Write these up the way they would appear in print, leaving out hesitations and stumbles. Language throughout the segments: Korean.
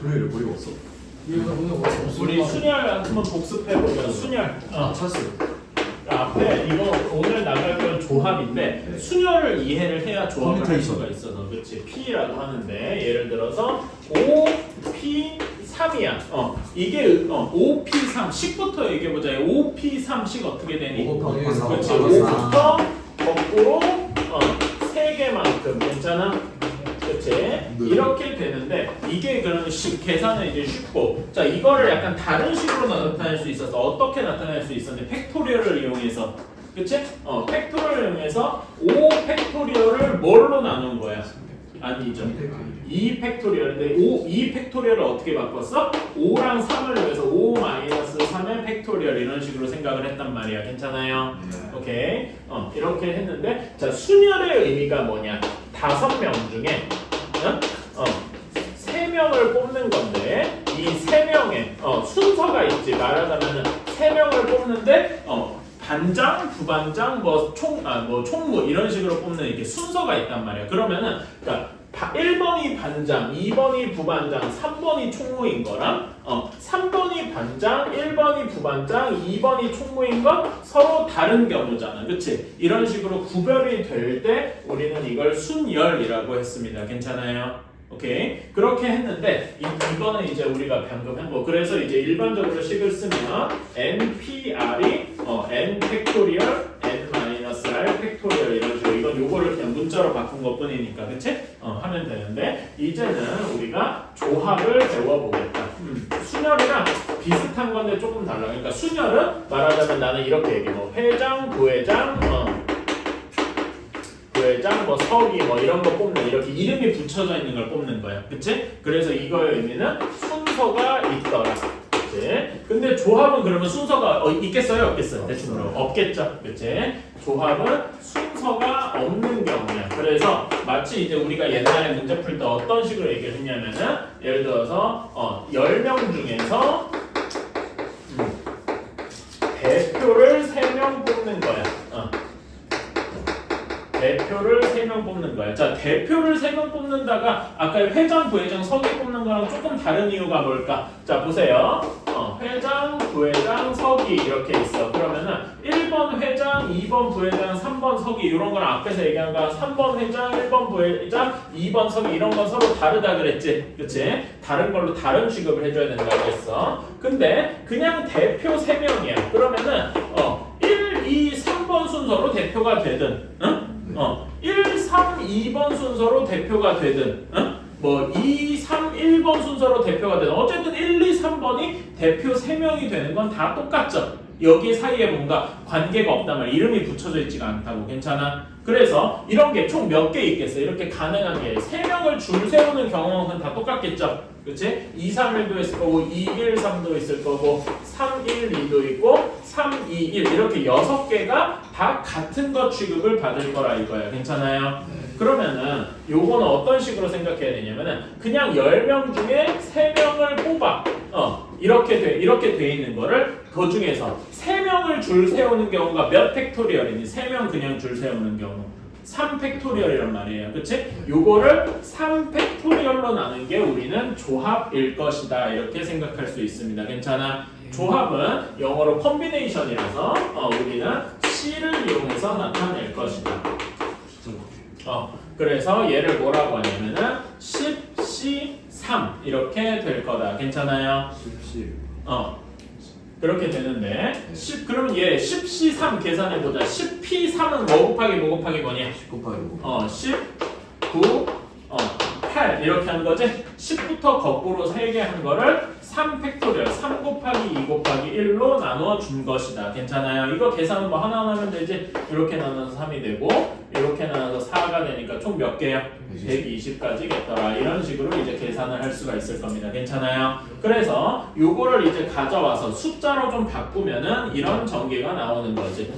금요일에 뭐 읽었어? 우리 순열 한번 복습해보면 순열 찾았어요. 앞에 이거 오늘 나갈 건 조합인데 순열을 이해를 해야 조합을 할 커뮤니케이션. 수가 있어서 그렇지. P라고 하는데 예를 들어서 OP3이야. 이게 OP3 식부터 얘기해보자. OP3식 어떻게 되니? 5 곱하기 4. 그렇지. 5부터 거꾸로 3개만큼 괜찮아? 그치? 이렇게 되는데 이게 그런 계산은 이제 쉽고 자 이거를 약간 다른 식으로 나타낼 수 있어서 어떻게 나타낼 수 있었는데 팩토리얼을 이용해서 그치? 팩토리얼을 이용해서 5 팩토리얼을 뭘로 나눈 거야? 아니죠. 2 팩토리얼인데 2 팩토리얼을 어떻게 바꿨어? 5랑 3을 위해서 5 마이너스 3의 팩토리얼 이런 식으로 생각을 했단 말이야. 괜찮아요? 오케이. 이렇게 했는데 자 순열의 의미가 뭐냐? 5명 중에 3명을 뽑는 건데 이 3명의 순서가 있지. 말하자면은 3명을 뽑는데 반장, 부반장, 총무 이런 식으로 뽑는 이렇게 순서가 있단 말이야. 그러면은 그러니까 1번이 반장, 2번이 부반장, 3번이 총무인 거랑 3번이 반장, 1번이 부반장, 2번이 총무인 건 서로 다른 경우잖아. 그치? 이런 식으로 구별이 될 때 우리는 이걸 순열이라고 했습니다. 괜찮아요? 오케이. 그렇게 했는데 이거는 이제 우리가 방금 한 거. 그래서 이제 일반적으로 식을 쓰면 NPR이 N 팩토리얼 N 마이너스 R 팩토리얼 이런 식으로 이건 요거를 그냥 문자로 바꾼 것 뿐이니까 그치? 하면 되는데 이제는 우리가 조합을 배워보겠다. 순열이랑 비슷한 건데 조금 달라. 그러니까 순열은 말하자면 나는 이렇게 얘기해. 회장, 부회장, 부회장, 서기 이런 거 뽑는 이렇게 이름이 붙여져 있는 걸 뽑는 거야. 그치? 그래서 이거의 의미는 순서가 있더라. 그치? 근데 조합은 그러면 순서가 있겠어요? 없겠어요? 대충 없겠죠? 그치? 조합은 순서가 없는 경우야. 그래서 마치 이제 우리가 옛날에 문제 풀 때 어떤 식으로 얘기를 했냐면은 예를 들어서 10명 중에서 대표를 3명 뽑는 거야. 대표를 3명 뽑는 거야. 자, 대표를 3명 뽑는다가 아까 회장, 부회장, 서기 뽑는 거랑 조금 다른 이유가 뭘까? 자, 보세요. 회장, 부회장, 서기 이렇게 있어. 그러면은 1번 회장, 2번 부회장, 3번 서기 이런 거랑 앞에서 얘기한 거 3번 회장, 1번 부회장, 2번 서기 이런 건 서로 다르다 그랬지? 그치? 다른 걸로 다른 취급을 해줘야 된다고 했어. 근데 그냥 대표 3명이야. 그러면은 1, 2, 3번 순서로 대표가 되든 응? 1, 3, 2번 순서로 대표가 되든 2, 3, 1번 순서로 대표가 되든 어쨌든 1, 2, 3번이 대표 3명이 되는 건 다 똑같죠. 여기 사이에 뭔가 관계가 없단 말이야. 이름이 붙여져 있지가 않다고. 괜찮아? 그래서 이런 게 총 몇 개 있겠어? 이렇게 가능한 게 3명을 줄 세우는 경우는 다 똑같겠죠? 그치? 2, 3, 1도 있을 거고 2, 1, 3도 있을 거고 3, 1, 2도 있고 3, 2, 1 이렇게 6개가 다 같은 것 취급을 받을 거라 이거야. 괜찮아요? 그러면은 요거는 어떤 식으로 생각해야 되냐면은 그냥 10명 중에 3명을 뽑아. 이렇게 돼 있는 거를 그 중에서 3명을 줄 세우는 경우가 몇 팩토리얼이니? 3명 그냥 줄 세우는 경우 3팩토리얼이란 말이에요. 그치? 요거를 3팩토리얼로 나눈 게 우리는 조합일 것이다. 이렇게 생각할 수 있습니다. 괜찮아? 조합은 영어로 컴비네이션이라서 우리는 C를 이용해서 나타낼 것이다. 그래서 얘를 뭐라고 하냐면은 10C3 이렇게 될 거다. 괜찮아요? 10C. 그렇게 되는데 10 그러면 얘 10C3 계산해 보자. 10P3은 뭐 곱하기 뭐 곱하기 뭐냐? 10 곱하기 5. 10, 9, 8 이렇게 한 거지? 10부터 거꾸로 3개 한 거를 3팩토리얼 3 곱하기 2 곱하기 1로 나눠 준 것이다. 괜찮아요? 이거 계산은 뭐 하나 하면 되지? 이렇게 나눠서 3이 되고 이렇게 나눠서 4가 되니까 총 몇 개야? 120까지겠더라. 이런 식으로 이제 계산을 할 수가 있을 겁니다. 괜찮아요? 그래서 요거를 이제 가져와서 숫자로 좀 바꾸면은 이런 전개가 나오는 거지.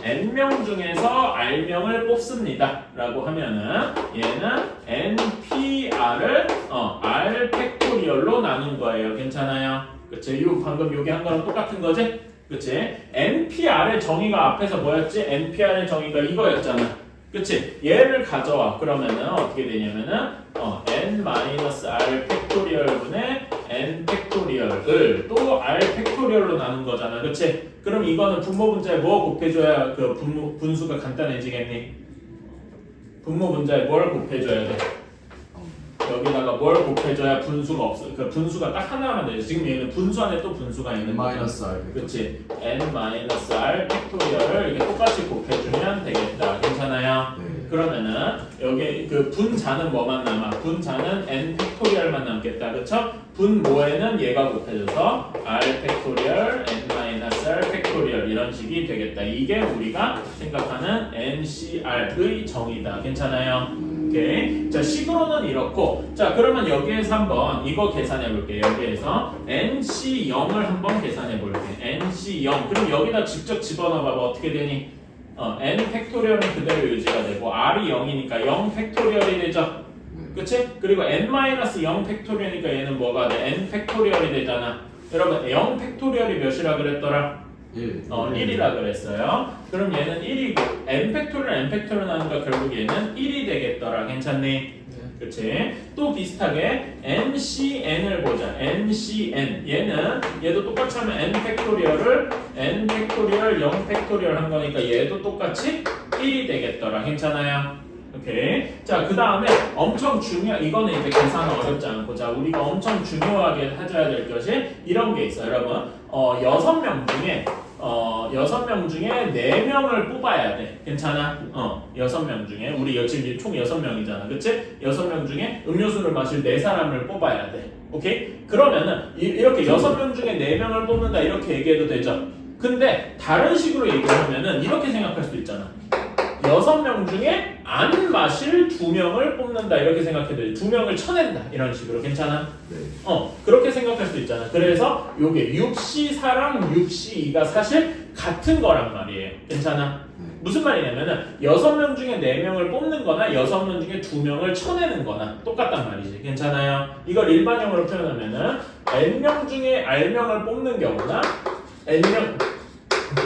N명 중에서 R명을 뽑습니다. 라고 하면은 얘는 NPR을 R 팩토리얼로 나눈 거예요. 괜찮아요? 그치? 방금 여기 한 거랑 똑같은 거지? 그치? NPR의 정의가 앞에서 뭐였지? NPR의 정의가 이거였잖아. 그치? 얘를 가져와. 그러면은 어떻게 되냐면은 N-R 팩토리얼분의 n 팩토리얼을 또 r 팩토리얼로 나눈 거잖아, 그렇지? 그럼 이거는 분모 분자에 뭐 곱해줘야 그 분수가 간단해지겠니? 분모 분자에 뭘 곱해줘야 돼? 여기다가 뭘 곱해줘야 분수가 없어. 그 분수가 딱 하나만 되지. 지금 얘는 분수 안에 또 분수가 있는 거지. -r. 그렇지. n-r 팩토리얼을 이렇게 똑같이 곱해주면 되겠다. 괜찮아요? 네. 그러면은 여기 그 분자는 뭐만 남아? 분자는 n 팩토리얼만 남겠다. 그쵸? 분모에는 얘가 곱해져서 r 팩토리얼, n-r 팩토리얼 이런 식이 되겠다. 이게 우리가 생각하는 NCR의 정의다. 괜찮아요? 오케이. 자, 식으로는 이렇고, 자, 그러면 여기에서 한번 이거 계산해 볼게요. 여기에서 NC0을 한번 계산해 볼게. NC0. 그럼 여기다 직접 집어넣어 봐봐. 어떻게 되니? N 팩토리얼은 그대로 유지가 되고 R이 0이니까 0 팩토리얼이 되죠. 그치? 그리고 N-0 팩토리얼이니까 얘는 뭐가 돼? N 팩토리얼이 되잖아. 여러분 0 팩토리얼이 몇이라 그랬더라? 1이라 그랬어요. 그럼 얘는 1이고 n 팩토리얼 나누니까 결국 얘는 1이 되겠더라. 괜찮니? 그렇지? 또 비슷하게 NCN을 보자. NCN 얘도 똑같이 하면 n 팩토리얼을 n 팩토리얼 0 팩토리얼 한 거니까 얘도 똑같이 1이 되겠더라. 괜찮아요? 오케이. 자, 그 다음에 엄청 이거는 이제 계산은 어렵지 않고, 자, 우리가 엄청 중요하게 해줘야 될 것이 이런 게 있어요, 여러분. 6명 중에 6명 중에 4명을 뽑아야 돼. 괜찮아? 6명 중에 우리 지금 총 6명이잖아. 그치? 6명 중에 음료수를 마실 4사람을 뽑아야 돼. 오케이? 그러면은 이렇게 6명 중에 4명을 뽑는다 이렇게 얘기해도 되죠? 근데 다른 식으로 얘기하면은 이렇게 생각할 수도 있잖아. 6명 중에 안 마실 2명을 뽑는다 이렇게 생각해도 돼. 2명을 쳐낸다 이런 식으로. 괜찮아? 네. 그렇게 생각할 수도 있잖아. 그래서 요게 6C4랑 6C2가 사실 같은 거란 말이에요. 괜찮아? 무슨 말이냐면은 6명 중에 4명을 뽑는 거나 6명 중에 2명을 쳐내는 거나 똑같단 말이지. 괜찮아요? 이걸 일반형으로 표현하면은 N명 중에 R명을 뽑는 경우나 N명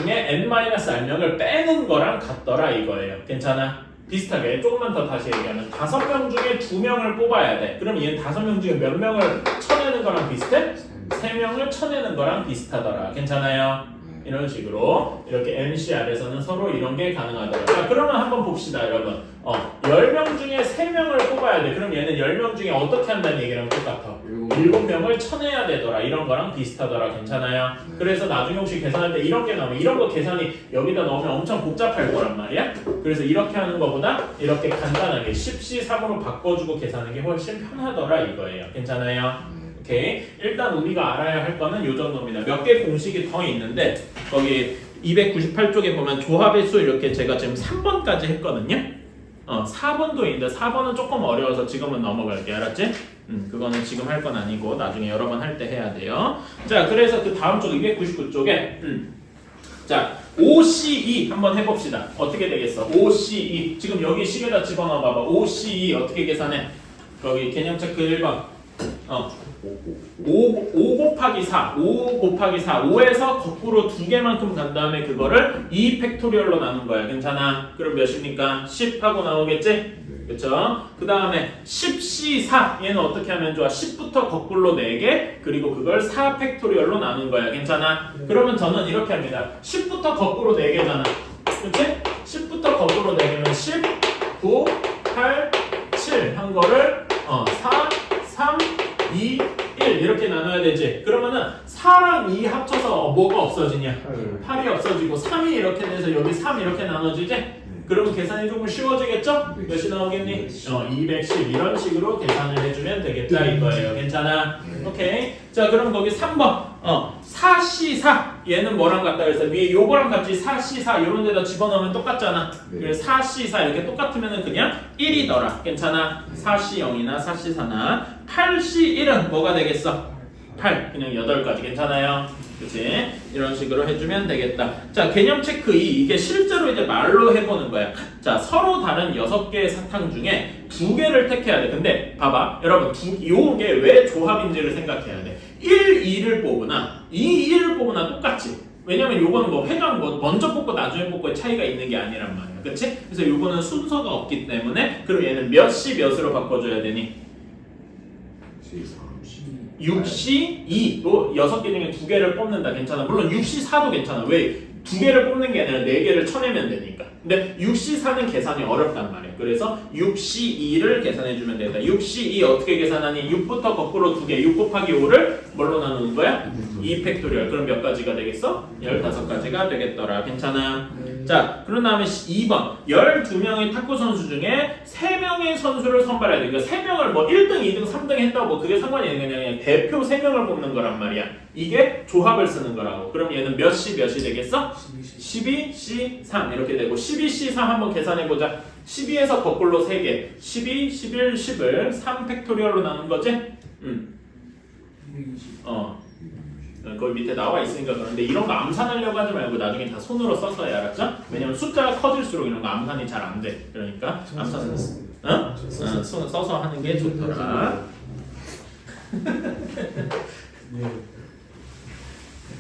중에 n-r명을 빼는 거랑 같더라 이거예요. 괜찮아? 비슷하게 조금만 더 다시 얘기하면 5명 중에 2명을 뽑아야 돼. 그럼 얘는 5명 중에 몇 명을 쳐내는 거랑 비슷해? 3명을 쳐내는 거랑 비슷하더라. 괜찮아요? 이런 식으로 이렇게 NCR에서는 서로 이런 게 가능하더라. 자, 그러면 한번 봅시다, 여러분. 10명 중에 3명을 뽑아야 돼. 그럼 얘는 10명 중에 어떻게 한다는 얘기랑 똑같아. 7명을 쳐내야 되더라. 이런 거랑 비슷하더라. 괜찮아요? 그래서 나중에 혹시 계산할 때 이런 게 나오면 이런 거 계산이 여기다 넣으면 엄청 복잡할 거란 말이야. 그래서 이렇게 하는 거보다 이렇게 간단하게 10C3으로 바꿔주고 계산하는 게 훨씬 편하더라 이거예요. 괜찮아요? 오케이. 일단 우리가 알아야 할 거는 요 정도입니다. 몇 개 공식이 더 있는데 거기 298쪽에 보면 조합의 수 이렇게 제가 지금 3번까지 했거든요. 4번도 있는데 4번은 조금 어려워서 지금은 넘어갈게. 알았지? 그거는 지금 할 건 아니고 나중에 여러 번 할 때 해야 돼요. 자, 그래서 그 다음 쪽 299쪽에 자, OCE 한번 해봅시다. 어떻게 되겠어? OCE 지금 여기 식에다 집어넣어 봐봐. OCE 어떻게 계산해? 거기 개념 체크 1번 5 곱하기 4 5에서 거꾸로 2개만큼 간 다음에 그거를 2 팩토리얼로 나눈 거야. 괜찮아? 그럼 몇입니까? 10 하고 나오겠지? 그쵸? 그 다음에 10C4 얘는 어떻게 하면 좋아? 10부터 거꾸로 4개 그리고 그걸 4 팩토리얼로 나눈 거야. 괜찮아? 그러면 저는 이렇게 합니다. 10부터 거꾸로 4개잖아. 그치? 10부터 거꾸로 4개면 10, 9, 8, 7 한 거를 4, 3, 2, 1 이렇게 나눠야 되지. 그러면은 4랑 2 합쳐서 뭐가 없어지냐? 8이 없어지고 3이 이렇게 돼서 여기 3 이렇게 나눠지지? 그러면 계산이 조금 쉬워지겠죠? 몇이 나오겠니? 210 이런 식으로 계산을 해주면 되겠다 이거예요. 괜찮아? 오케이. 자, 그럼 거기 3번 4C4 얘는 뭐랑 같다 그래서 위에 요거랑 같이 4C4 이런 데다 집어넣으면 똑같잖아. 그래서 4C4 이렇게 똑같으면 그냥 1이더라. 괜찮아? 4C0이나 4C4나 8C1은 뭐가 되겠어? 8 그냥 8가지. 괜찮아요? 그치? 이런 식으로 해주면 되겠다. 자, 개념 체크 2 이게 실제로 이제 말로 해보는 거야. 자, 서로 다른 6개의 사탕 중에 2개를 택해야 돼. 근데 봐봐 여러분 요게 왜 조합인지를 생각해야 돼. 1, 2를 뽑으나 2, 1을 뽑으나 똑같지. 왜냐면 요거는 뭐 회전 뭐 먼저 뽑고 나중에 뽑고의 차이가 있는 게 아니란 말이야. 그치? 그래서 요거는 순서가 없기 때문에 그럼 얘는 몇시 몇으로 바꿔줘야 되니? 6C 2로 6개 중에 2개를 뽑는다. 괜찮아. 물론 6C 4도 괜찮아. 왜? 2개를 뽑는 게 아니라 4개를 쳐내면 되니까. 근데 6C 4는 계산이 어렵단 말이야. 그래서 6C 2를 계산해주면 된다. 6C 2 어떻게 계산하니? 6부터 거꾸로 2개, 6 곱하기 5를 뭘로 나누는 거야? 2 팩토리얼. 그럼 몇 가지가 되겠어? 15가지가 되겠더라. 괜찮아. 자, 그런 다음에 2번. 12명의 탁구 선수 중에 3명의 선수를 선발해야 돼. 그러니까 3명을 뭐 1등, 2등, 3등 했다고 뭐 그게 상관이 있는 게 아니라 그냥 대표 3명을 뽑는 거란 말이야. 이게 조합을 쓰는 거라고. 그럼 얘는 몇이 되겠어? 12C3 이렇게 되고 12C3 한번 계산해보자. 12에서 거꾸로 3개 12, 11, 10을 3 팩토리얼로 나눈 거지? 거기 밑에 나와 있으니까 그런데 이런 거 암산하려고 하지 말고 나중에 다 손으로 써서 해. 알았죠? 왜냐면 숫자가 커질수록 이런 거 암산이 잘 안 돼. 그러니까 암산은 손 써서 하는 게 좋더라.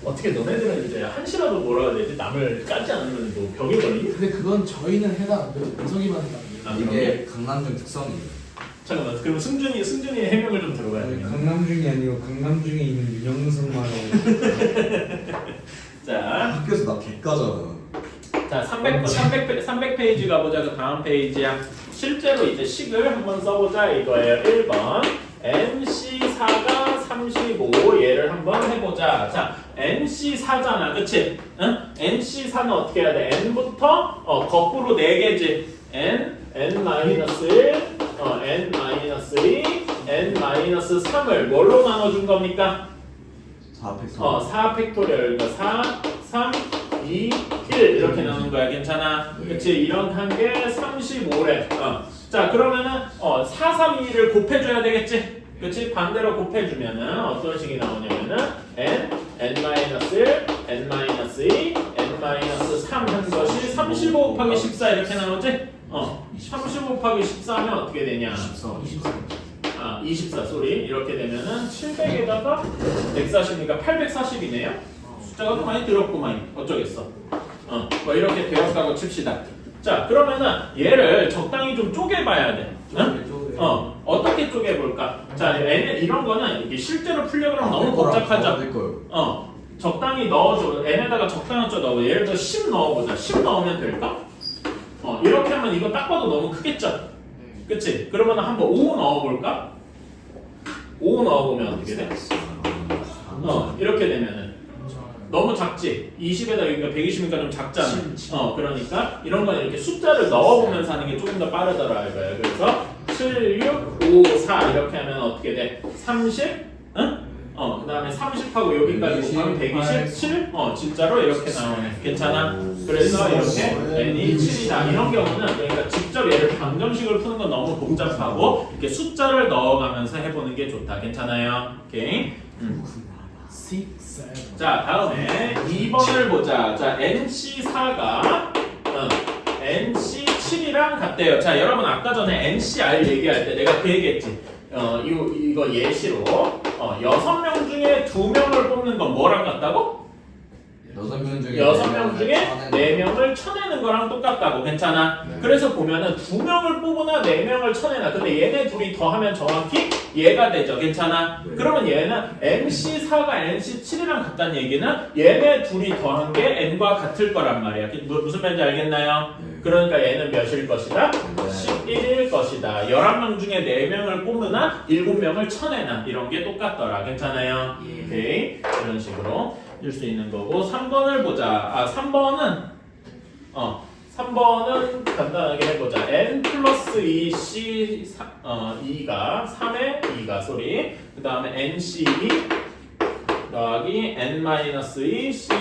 어떻게 너네들은 이제 한시라도 뭐라 해야 되지? 남을 까지 않으면 뭐 벽에 걸리니? 근데 그건 저희는 해당 안 돼요. 이석이만 해당 안 돼요. 이게 강남중 특성이에요. 잠깐만, 그럼 승준이의 해명을 좀 들어봐야 아니, 되겠네. 강남중이 아니고 강남중에 있는 윤영승만의 자, 학교에서 나 개까잖아. 자 300페이지 가보자. 그 다음 페이지야. 실제로 이제 식을 한번 써보자 이거예요. 1번 NC4가 35 얘를 한번 해보자. 자 NC4잖아, 그치? 응? NC4는 어떻게 해야 돼? N부터 거꾸로 4개지. N-1, N-2, N-3을 뭘로 나눠준 겁니까? 4팩토리얼. 4 팩토리얼. 그러니까 4, 3, 2, 1 이렇게 나눈 거야. 괜찮아? 그치? 이런 한 개 35래. 자 그러면은 4, 3, 2를 곱해줘야 되겠지? 그치? 반대로 곱해주면은 어떤 식이 나오냐면은 n, n-1, n-2, n-3 한 것이 35 곱하기 14 이렇게 나오지? 35 곱하기 14하면 어떻게 되냐? 24 소리. 이렇게 되면은 700에다가 140이니까 840이네요. 숫자가 또 많이 들었구만. 어쩌겠어. 뭐 이렇게 되었다고 칩시다. 자, 그러면은 얘를 적당히 좀 쪼개봐야 돼. 응? 어떻게 쪼개볼까? 자, 얘는 이런 거는 이게 실제로 풀려고 하면 너무 복잡하죠. 적당히 넣어줘. n에다가 적당히 넣어. 예를 들어 10 넣어보자. 10 넣으면 될까? 이렇게 하면 이거 딱 봐도 너무 크겠죠? 그치? 그러면 한번 5 넣어볼까? 5 넣어보면 어떻게 돼? 이렇게 되면은 너무 작지? 20에다 여기가 120이니까 좀 작잖아. 그러니까 이런 건 이렇게 숫자를 넣어보면서 하는 게 조금 더 빠르더라 이거예요. 그래서 7, 6, 5, 4 이렇게 하면 어떻게 돼? 30? 응? 그 다음에 30하고 여기까지 곱하면 127? 진짜로 이렇게 나오네. 괜찮아? 그래서 이렇게 n이 7이다. 이런 경우는 그러니까 직접 얘를 방정식을 푸는 건 너무 복잡하고 이렇게 숫자를 넣어가면서 해보는 게 좋다. 괜찮아요? 오케이? 자, 다음에 2번을 보자. 자, NC4가 NC7이랑 같대요. 자, 여러분 아까 전에 NCR 얘기할 때 내가 그 얘기했지. 이거 예시로 6명 중에 2명을 뽑는 건 뭐랑 같다고? 6명 중에 6명 중에 4명을 쳐내는 거랑 똑같다고. 괜찮아? 네. 그래서 보면은 2명을 뽑으나 4명을 쳐내나. 근데 얘네 둘이 더하면 정확히 얘가 되죠. 괜찮아? 네. 그러면 얘는 MC4가 MC7이랑 같다는 얘기는 얘네 둘이 더한 게 n과 같을 거란 말이야. 무슨 말인지 알겠나요? 네. 그러니까 얘는 몇일 것이다? 네. 11일 것이다. 11명 중에 4명을 뽑으나 7명을 쳐내나. 이런 게 똑같더라. 괜찮아요? 오케이. 이런 식으로 줄 수 있는 거고. 3번을 보자. 3번은 간단하게 해보자. n 플러스 2c 2가 3의 2가 소리. 그 다음에 nc 2 더하기 n 마이너스 2 c 2.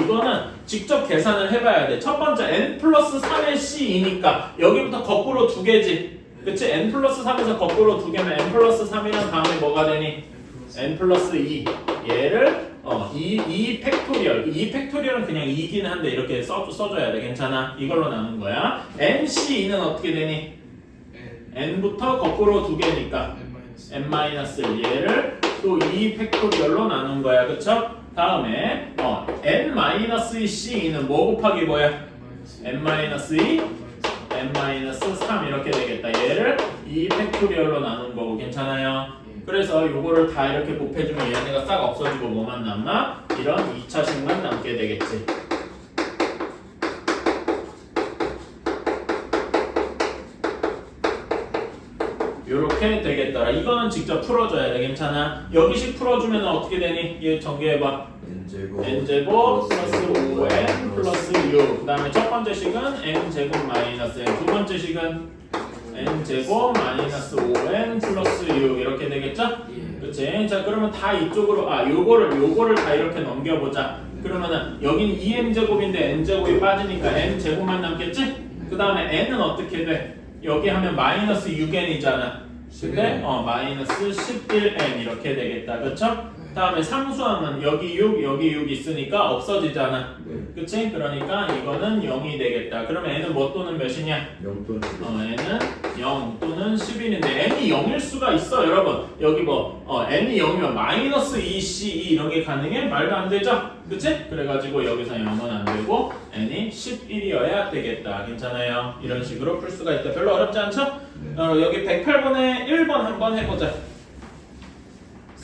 이거는 직접 계산을 해봐야 돼. 첫 번째 n 플러스 3의 c2니까 여기부터 거꾸로 2개지. 그치? n 플러스 3에서 거꾸로 2개면 n 플러스 3이랑 다음에 뭐가 되니? n 플러스 2. 얘를 2 팩토리얼. 2 팩토리얼은 그냥 2긴 한데 이렇게 써줘야 돼. 괜찮아? 이걸로 나눈 거야. nc2는 어떻게 되니? n부터 거꾸로 2개니까 n-1 얘를 또 2 팩토리얼로 나눈 거야. 그쵸? 다음에 n-2c2는 뭐 곱하기 뭐야? n-2 n-3 이렇게 되겠다. 얘를 2 팩토리얼로 나눈 거고. 괜찮아요? 그래서 요거를 다 이렇게 곱해주면 얘네가 싹 없어지고 뭐만 남아? 이런 2차식만 남게 되겠지. 요렇게 되겠더라. 이거는 직접 풀어줘야 돼. 괜찮아? 여기식 풀어주면 어떻게 되니? 얘 전개해봐. n제곱 플러스 5n 플러스 6. 그 다음에 첫 번째 식은 n제곱 마이너스 n. 두 번째 식은 n제곱 마이너스 5n 플러스 6. 이렇게 되겠죠? 그치? 자, 그러면 다 이쪽으로, 요거를 다 이렇게 넘겨보자. 그러면은 여긴 2n제곱인데 n제곱이 빠지니까 n제곱만 남겠지? 그 다음에 n은 어떻게 돼? 여기 하면 마이너스 6n이잖아. 근데 마이너스 11n 이렇게 되겠다. 그쵸? 다음에 상수함은 여기 6 있으니까 없어지잖아. 그치? 그러니까 이거는 0이 되겠다. 그러면 n은 뭐 또는 몇이냐? 0 또는 n은 0 또는 11인데 n이 0일 수가 있어 여러분. 여기 n이 0이면 마이너스 2c 이런 게 가능해? 말도 안 되죠? 그치? 그래가지고 여기서 0은 안 되고 n이 11이어야 되겠다. 괜찮아요? 이런 식으로 풀 수가 있다. 별로 어렵지 않죠? 여기 108번에 1번 한번 해보자.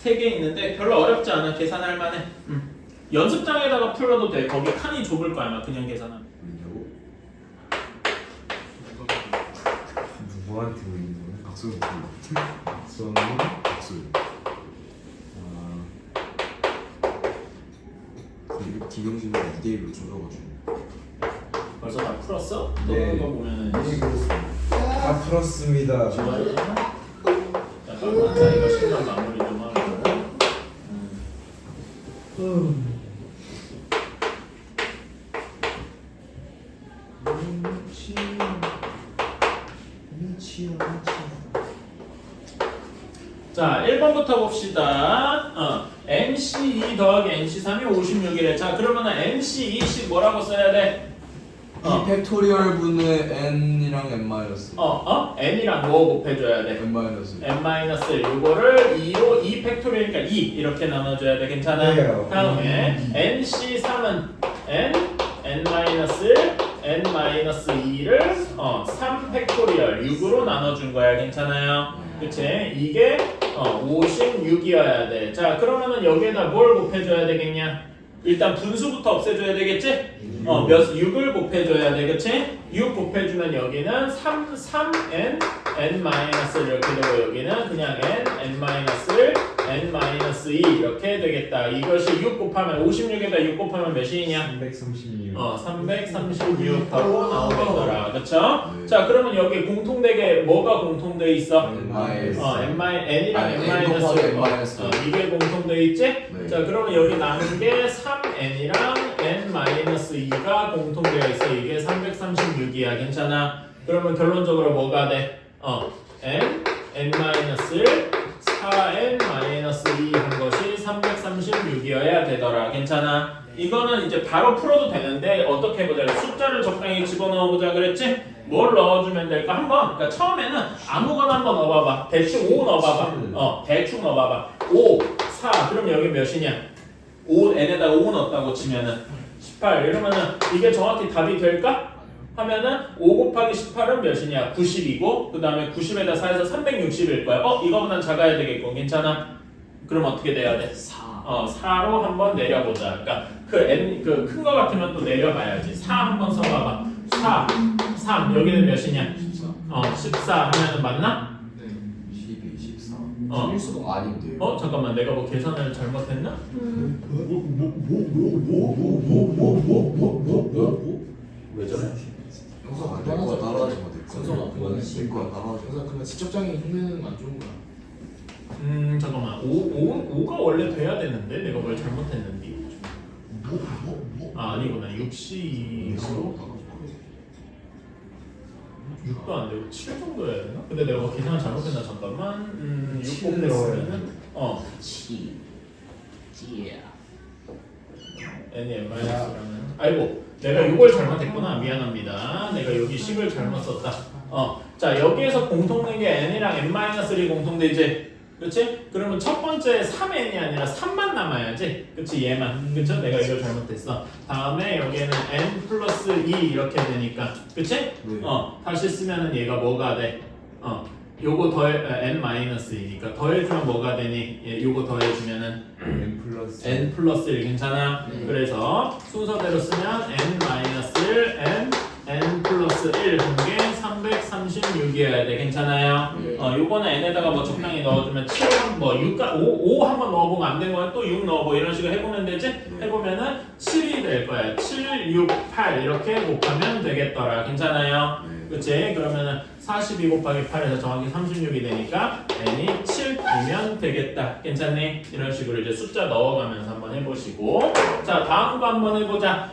3개 있는데 별로 어렵지 않아. 계산할 만해. 연습장에다가 풀어도 돼. 거기 칸이 좁을 거 아니야. 그냥 계산하면. 누구한테 보이는 거야? 박수 수원은 박수 기경진이 2대1로 조져가지고 벌써 다 풀었어? 또 네. 이거 보면은 다 풀었습니다. 잠깐만 나 이거 시간 마무리 좀 하고 자 1번부터 봅시다. NC2 더하기 NC3이 56이래. 자 그러면은 NC2씩 뭐라고 써야 돼? 이 팩토리얼 분의 n이랑 n 마이너스 n이랑 뭐 곱해줘야 돼? n 마이너스 n-1 요거를 2로 2 팩토리얼이니까 2 이렇게 나눠줘야 돼. 괜찮아? 네. 다음에 NC3은 n-2를 3 팩토리얼 6으로 나눠준 거야. 괜찮아요? 그치? 이게 56이어야 돼. 자 그러면은 여기에다 뭘 곱해줘야 되겠냐? 일단 분수부터 없애줘야 되겠지? 6을 곱해줘야 돼. 그치? 6 곱해주면 여기는 3n 이렇게 되고 여기는 그냥 n-2 이렇게 되겠다. 이것이 6 곱하면 56에다 6 곱하면 몇이냐? 336. 336 하고 나오겠더라. 그쵸? 자 그러면 여기 공통되게 뭐가 공통돼 있어? n이랑 n-, 이게 공통돼 있지? 네. 자 그러면 여기 남은 게 3n이랑 n-2가 공통되어 있어. 이게 336이야. 괜찮아? 그러면 결론적으로 뭐가 돼? n-4n-2 한 것이 336이어야 되더라. 괜찮아? 이거는 이제 바로 풀어도 되는데 어떻게 해보자. 숫자를 적당히 집어넣어보자 그랬지? 뭘 넣어주면 될까? 한번 그러니까 처음에는 아무거나 한번 넣어봐봐. 대충 5 넣어봐봐. 대충 넣어봐봐. 5, 4 그럼 여기 몇이냐? 5n에다가 5 넣었다고 치면은 18 이러면은 이게 정확히 답이 될까? 하면은 5 곱하기 18은 몇이냐? 90이고 그 다음에 90에다 4에서 360일 거야. 이거보단 작아야 되겠고 괜찮아? 그럼 어떻게 돼야 돼? 4로 한번 내려보자. 그러니까 그 큰 거 같으면 또 내려봐야지. 4 한번 써봐봐. 4, 3 여기는 몇이냐? 14 하면은 맞나? 12, 14 어. 수도 아닌데요 잠깐만 내가 뭐 계산을 잘못했나? 왜 저래? 내 거야 따라하지 마. 내 거야 따라하지 마. 그러면 지적장애 흉내는 안 좋은 거야. 잠깐만 5가 원래 돼야 되는데 내가 뭘 잘못했는데 아니구나 6C로 6도 안 되고 7 정도 해야 되나? 근데 내가 뭐 계산을 잘못했나 잠깐만 6 곱했으면은 n이 n-라면 아이고 내가 이걸 잘못했구나. 미안합니다. 내가 여기 식을 잘못 썼다. 자 여기에서 공통된 게 n이랑 n-1이 공통되지? 그치? 그러면 첫 번째 3n이 아니라 3만 남아야지. 그치? 얘만. 그쵸? 내가 이걸 잘못했어. 다음에 여기에는 n 플러스 2 이렇게 되니까. 그치? 네. 다시 쓰면은 얘가 뭐가 돼? 요거 n-2니까 더해주면 뭐가 되니? 요거 더해주면은 n 플러스 n 플러스 1 괜찮아? 그래서 순서대로 쓰면 n-1 n 플러스 1 한게 336이어야 돼. 괜찮아요? 요거는 n에다가 뭐 적당히 넣어주면 7, 뭐 6, 5 한번 넣어보면 안 된 거야. 또 6 넣어보고 이런 식으로 해보면 되지? 해보면은 7이 될 거야. 7, 6, 8 이렇게 곱하면 되겠더라. 괜찮아요? 그치? 그러면은 42 곱하기 8에서 정확히 36이 되니까 n이 7이면 되겠다. 괜찮니? 이런 식으로 이제 숫자 넣어가면서 한번 해보시고 자 다음 거 한번 해보자.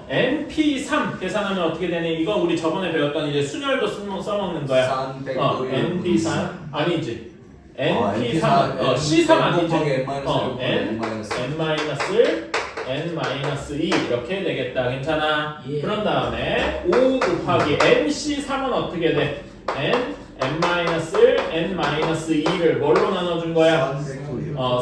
np3 계산하면 어떻게 되니? 이건 우리 저번에 배웠던 이제 순열도 써먹는 거야. np3 아니지. np3 c3 아니지? n-2 이렇게 되겠다. 괜찮아? 예. 그런 다음에 5 곱하기 nc3은 어떻게 돼? n-1 n-2를 뭘로 나눠준 거야?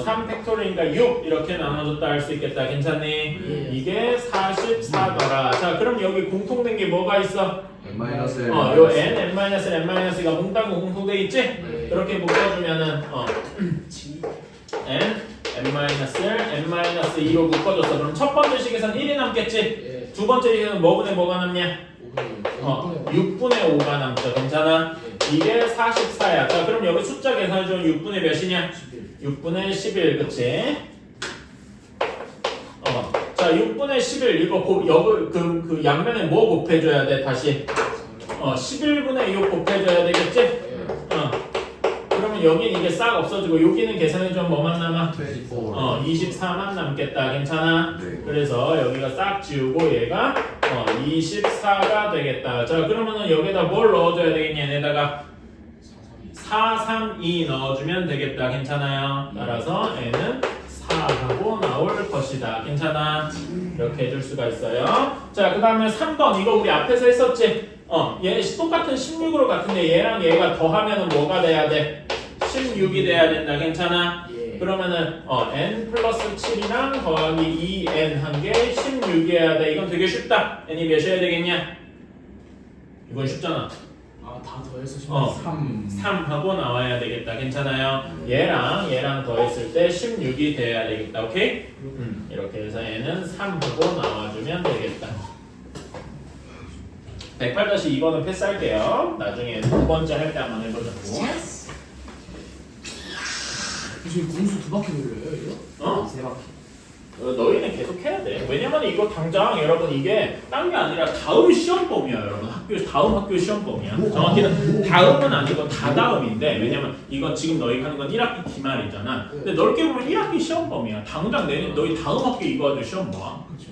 3 팩토리니까 6 이렇게 나눠줬다 할 수 있겠다. 괜찮니? 예. 이게 44더라. 자 그럼 여기 공통된 게 뭐가 있어? n-1 요 n, n-1가 몽땅 공통돼 있지? 네. 그렇게 묶어주면은 n, n-1, n-2로 묶어줬어. 그럼 첫 번째 식에선 1이 남겠지? 예. 두 번째 식에서는 뭐가 남냐? 6분의 5가 남죠. 괜찮아? 이게 44야. 자 그럼 여기 숫자 계산해주면 6분의 몇이냐? 11. 6분의 11 그치? 자 6분의 11 이거 여기 그 양면에 뭐 곱해줘야 돼? 다시 11분의 6 곱해줘야 되겠지? 그러면 여긴 이게 싹 없어지고 여기는 계산해주면 뭐만 남아? 24만 남겠다. 괜찮아? 네. 그래서 여기가 싹 지우고 얘가 24가 되겠다. 자 그러면은 여기다 뭘 넣어줘야 되겠냐? 얘네다가 432 넣어주면 되겠다. 괜찮아요? 따라서 n은 4하고 나올 것이다. 괜찮아? 이렇게 해줄 수가 있어요. 자 그 다음에 3번 이거 우리 앞에서 했었지? 얘 똑같은 16으로 같은데 얘랑 얘가 더하면은 뭐가 돼야 돼? 16이 돼야 된다. 괜찮아? 예. 그러면은 n 플러스 7이랑 더하기 2n 한 게 16이어야 돼. 이건 되게 쉽다. n이 몇이어야 되겠냐? 이건 쉽잖아. 다 더해서 3 하고 나와야 되겠다. 괜찮아요? 얘랑 더했을 때 16이 돼야 되겠다. 오케이? 이렇게 해서 얘는 3 하고 나와주면 되겠다. 108-2번은 패스할게요. 나중에 두 번째 할 때 한번 해보자고. 지금 공수 2바퀴 돌려요 이거? 3바퀴. 너희는 계속 해야 돼. 왜냐면 이거 당장 여러분 이게 딴 게 아니라 다음 시험범위야 여러분. 다음 학교 시험범위야. 정확히는 다음은 아니고 다다음인데 왜냐면 이건 지금 너희가 하는 건 1학기 기말이잖아. 근데 넓게 보면 1학기 시험범위야. 당장 내년 너희 다음 학기 이거 가지고 시험 봐. 그렇죠.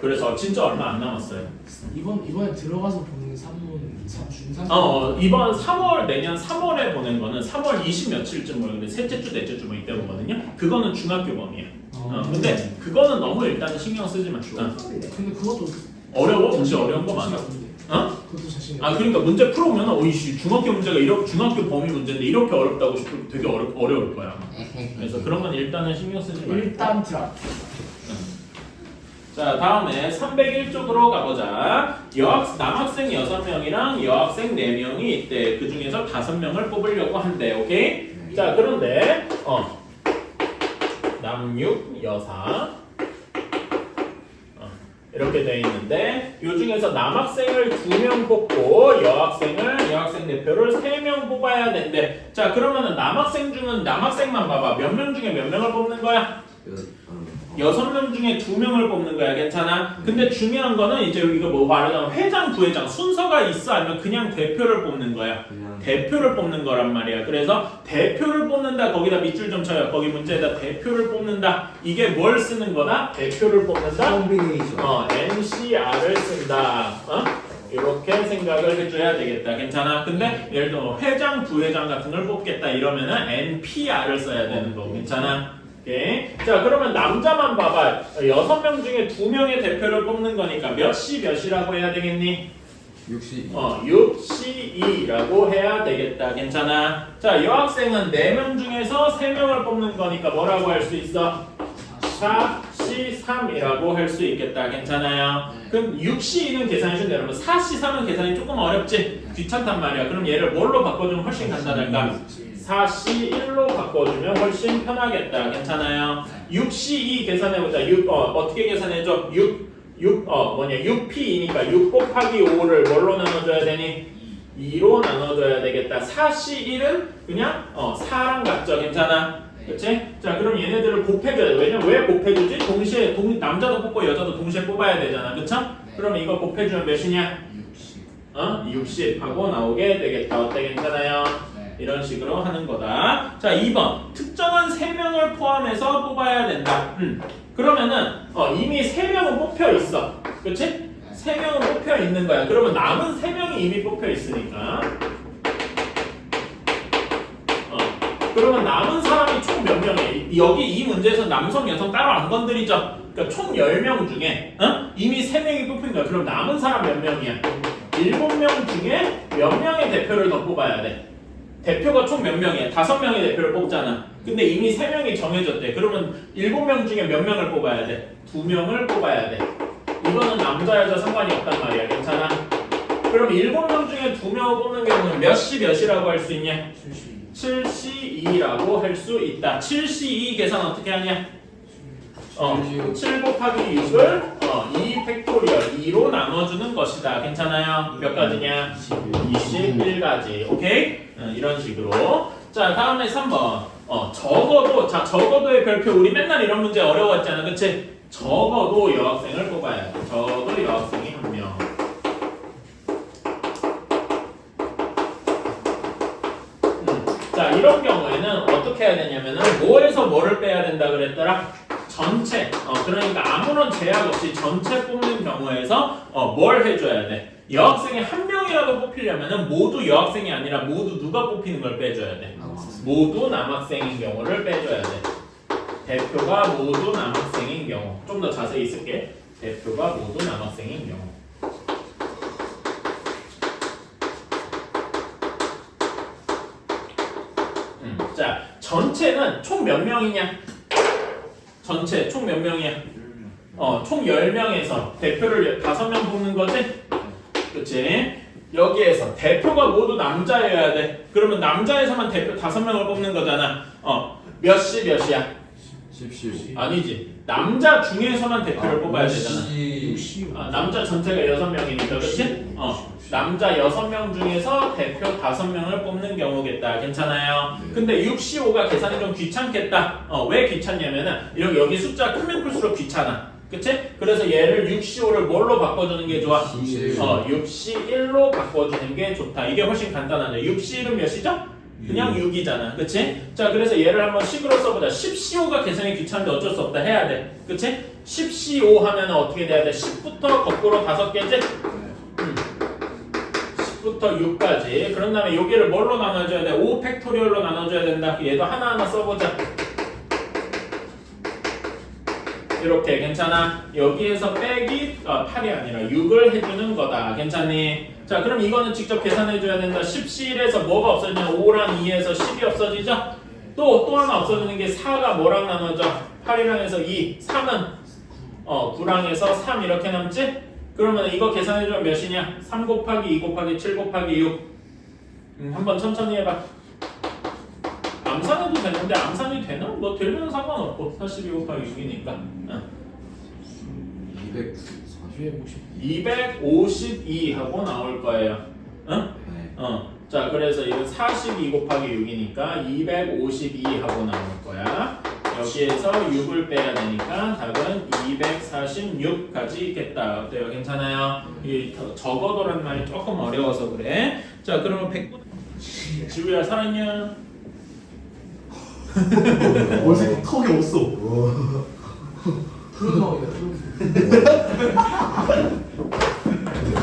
그래서 진짜 얼마 안 남았어요. 이번에 들어가서 보는 3문 중3 이번 3월 내년 3월에 보낸 거는 3월 20 며칠쯤 모였는데 셋째 주 넷째 주 뭐 이때 보거든요. 그거는 중학교 범위야. 근데 그거는 너무 일단은 신경 쓰지 마. 근데 그것도 어려워? 문제 어려운 거 많아. 그것도 자신 그러니까 문제 풀어보면 어이씨 중학교 문제가 이렇게 중학교 범위 문제인데 이렇게 어렵다고 싶으면 되게 어려울 거야. 그래서 그런 건 일단은 신경 쓰지 마. 일단 트라. 자 다음에 301쪽으로 가보자. 남학생 6명이랑 여학생 4명이 있대. 그 중에서 5명을 뽑으려고 한대. 오케이? 자 그런데 남육 여사 이렇게 돼 있는데 요 중에서 남학생을 2명 뽑고 여학생 대표를 3명 뽑아야 된대. 자 그러면은 남학생 중은 남학생만 봐봐. 몇 명 중에 몇 명을 뽑는 거야? 6명 중에 2명을 뽑는 거야. 괜찮아? 근데 중요한 거는 이제 이거 뭐 말하자면 회장, 부회장 순서가 있어? 아니면 그냥 대표를 뽑는 거야? 대표를 뽑는 거란 말이야. 그래서 대표를 뽑는다. 거기다 밑줄 좀 쳐요. 거기 문제에다 대표를 뽑는다. 이게 뭘 쓰는 거다? 대표를 뽑는다. 콤비네이션. NCR을 쓴다. 이렇게 생각을 해줘야 되겠다. 괜찮아? 근데 예를 들어 회장, 부회장 같은 걸 뽑겠다 이러면은 NPR을 써야 되는 거. 괜찮아? 오케이. 자 그러면 남자만 봐봐. 6명 중에 2명의 대표를 뽑는 거니까 몇이라고 해야 되겠니? 6C2라고 해야 되겠다. 괜찮아? 자 여학생은 4명 중에서 3명을 뽑는 거니까 뭐라고 할 수 있어? 4C 4시 3이라고 할 수 있겠다. 괜찮아요? 그럼 6시 2는 계산이 쉽네. 여러분 4시 3은 계산이 조금 어렵지? 귀찮단 말이야. 그럼 얘를 뭘로 바꿔주면 훨씬 간단할까? 4시 1로 바꿔주면 훨씬 편하겠다. 괜찮아요? 6시 2 계산해보자. 어떻게 계산해줘? 6P이니까 6 곱하기 5를 뭘로 나눠줘야 되니? 2로 나눠줘야 되겠다. 4시 1은 그냥 4랑 같죠? 괜찮아? 그치? 자, 그럼 얘네들을 곱해줘야 돼. 왜냐면 왜 곱해주지? 동시에 남자도 뽑고 여자도 동시에 뽑아야 되잖아. 그쵸? 그러면 이거 곱해주면 몇이냐? 60 하고 나오게 되겠다. 어때? 괜찮아요? 이런 식으로 하는 거다. 자, 2번. 특정한 3명을 포함해서 뽑아야 된다. 그러면은 이미 3명은 뽑혀 있어. 그치? 3명은 뽑혀 있는 거야. 그러면 남은 3명이 이미 뽑혀 있으니까. 그러면 남은 사람이 총 몇 명이에요? 여기 이 문제에서 남성, 여성 따로 안 건드리죠? 그러니까 총 10명 중에 이미 3명이 뽑힌 거야. 그럼 남은 사람 몇 명이야? 7명 중에 몇 명의 대표를 더 뽑아야 돼? 대표가 총 몇 명이야? 5명의 대표를 뽑잖아. 근데 이미 3명이 정해졌대. 그러면 7명 중에 몇 명을 뽑아야 돼? 2명을 뽑아야 돼. 이거는 남자, 여자 상관이 없단 말이야. 괜찮아? 그럼 7명 중에 2명을 뽑는 경우는 몇 시 몇이라고 할 수 있냐? 7시 2라고 할 수 있다. 7시 2 계산 어떻게 하냐? 7 곱하기 6을 2 팩토리얼 2로 나눠주는 것이다. 괜찮아요? 몇 가지냐? 21가지. 오케이? 이런 식으로. 자, 다음에 3번. 적어도의 별표. 우리 맨날 이런 문제 어려웠잖아. 그치? 적어도 여학생을 뽑아야 돼. 적어도 여학생이 1명. 자, 이런 경우에는 어떻게 해야 되냐면은 뭐에서 뭐를 빼야 된다 그랬더라? 전체. 그러니까 아무런 제약 없이 전체 뽑는 경우에서 뭘 해줘야 돼? 여학생이 1명이라도 뽑히려면은 모두 여학생이 아니라 모두 누가 뽑히는 걸 빼줘야 돼? 모두 남학생인 경우를 빼줘야 돼. 대표가 모두 남학생인 경우. 좀 더 자세히 쓸게. 대표가 모두 남학생인 경우. 자, 전체는 총 몇 명이냐? 전체 총 몇 명이야? 총 10명에서 대표를 5명 뽑는 거지? 그치? 여기에서 대표가 모두 남자여야 돼. 그러면 남자에서만 대표 5명을 뽑는 거잖아. 몇 시 몇이야? 10시. 아니지. 남자 중에서만 대표를 뽑아야 되잖아. 10시. 남자 전체가 6명이니까 그치? 남자 6명 중에서 대표 5명을 뽑는 경우겠다. 괜찮아요? 근데 65가 계산이 좀 귀찮겠다. 왜 귀찮냐면은 여기 숫자 크면 클수록 귀찮아. 그치? 그래서 얘를 65를 뭘로 바꿔주는 게 좋아? 61로 바꿔주는 게 좋다. 이게 훨씬 간단하죠. 61은 몇이죠? 그냥 6이잖아. 그치? 자, 그래서 얘를 한번 식으로 써보자. 10CO5가 계산이 귀찮은데 어쩔 수 없다. 해야 돼. 그치? 10CO5 하면 어떻게 돼야 돼? 10부터 거꾸로 5개지? 10부터 6까지. 그런 다음에 여기를 뭘로 나눠줘야 돼? 5 팩토리얼로 나눠줘야 된다. 얘도 하나하나 써보자. 이렇게. 괜찮아? 여기에서 빼기 8이 아니라 6을 해주는 거다. 괜찮니? 자, 그럼 이거는 직접 계산해줘야 된다. 10C1에서 뭐가 없어지냐? 5랑 2에서 10이 없어지죠? 또 하나 없어지는 게 4가 뭐랑 나눠져? 8이랑 해서 2, 3은 9랑 해서 3 이렇게 남지? 그러면 이거 계산해주면 몇이냐? 3 곱하기 2 곱하기 7 곱하기 6. 한번 천천히 해봐. 암산해도 되는데 암산이 되나? 뭐 되면 상관없고 42 곱하기 6이니까 252 하고 나올 거예요. 응? 자, 그래서 이건 42 곱하기 6이니까 252 하고 나올 거야. 여기에서 6을 빼야 되니까 답은 246까지 있겠다. 어때요? 괜찮아요? 이 적어도란 말이 조금 어려워서 그래. 자, 그러면 100. 지우야 살았냐? 어색해 턱이 없어.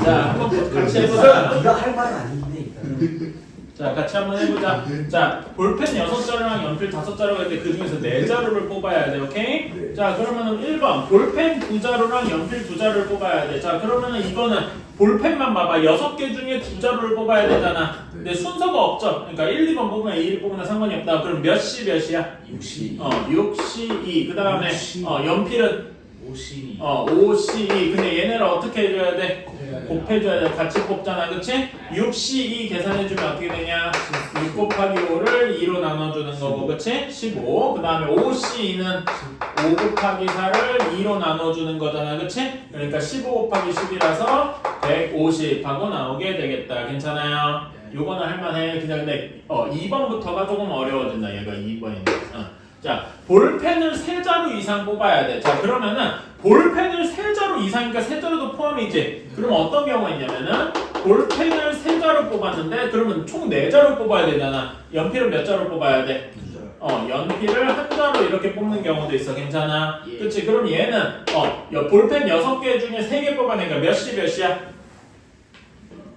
자, 한번 같이 해보자. 네가 할 말은 아닌데 일단. 자, 같이 한번 해보자. 자, 볼펜 6자루랑 연필 5자루가 있는데 그 중에서 4자루를 뽑아야 돼. 오케이? 자, 그러면은 1번 볼펜 2자루랑 연필 2자루를 뽑아야 돼. 자, 그러면은 이거는 볼펜만 봐봐. 6개 중에 2자루를 뽑아야 되잖아. 근데 순서가 없죠. 그러니까 1, 2번 뽑으면 1 뽑으면 상관이 없다. 그럼 몇 시 몇이야? 6시. 6시 2. 그 다음에 연필은 5C 5C2. 근데 얘네를 어떻게 해줘야 돼? 곱해야 곱해줘야 돼. 같이 곱잖아, 그치? 6C2 계산해주면 어떻게 되냐? 6 곱하기 5를 2로 나눠주는 거고, 그치? 15. 그 다음에 5C2는 5 곱하기 4를 2로 나눠주는 거잖아, 그치? 그러니까 15 곱하기 10이라서 150하고 나오게 되겠다. 괜찮아요? 요거는 할만해. 그냥 근데 2번부터가 조금 어려워진다. 얘가 2번이니까. 자, 볼펜을 3자루 이상 뽑아야 돼. 자, 그러면은 볼펜을 3자루 이상이니까 3자루도 포함이지. 그럼 어떤 경우가 있냐면은 볼펜을 3자루 뽑았는데 그러면 총 4자루 뽑아야 되잖아. 연필은 몇 자루 뽑아야 돼? 연필을 한 자루 이렇게 뽑는 경우도 있어. 괜찮아? 예. 그치? 그럼 얘는 볼펜 6개 중에 3개 뽑아내니까 몇이야?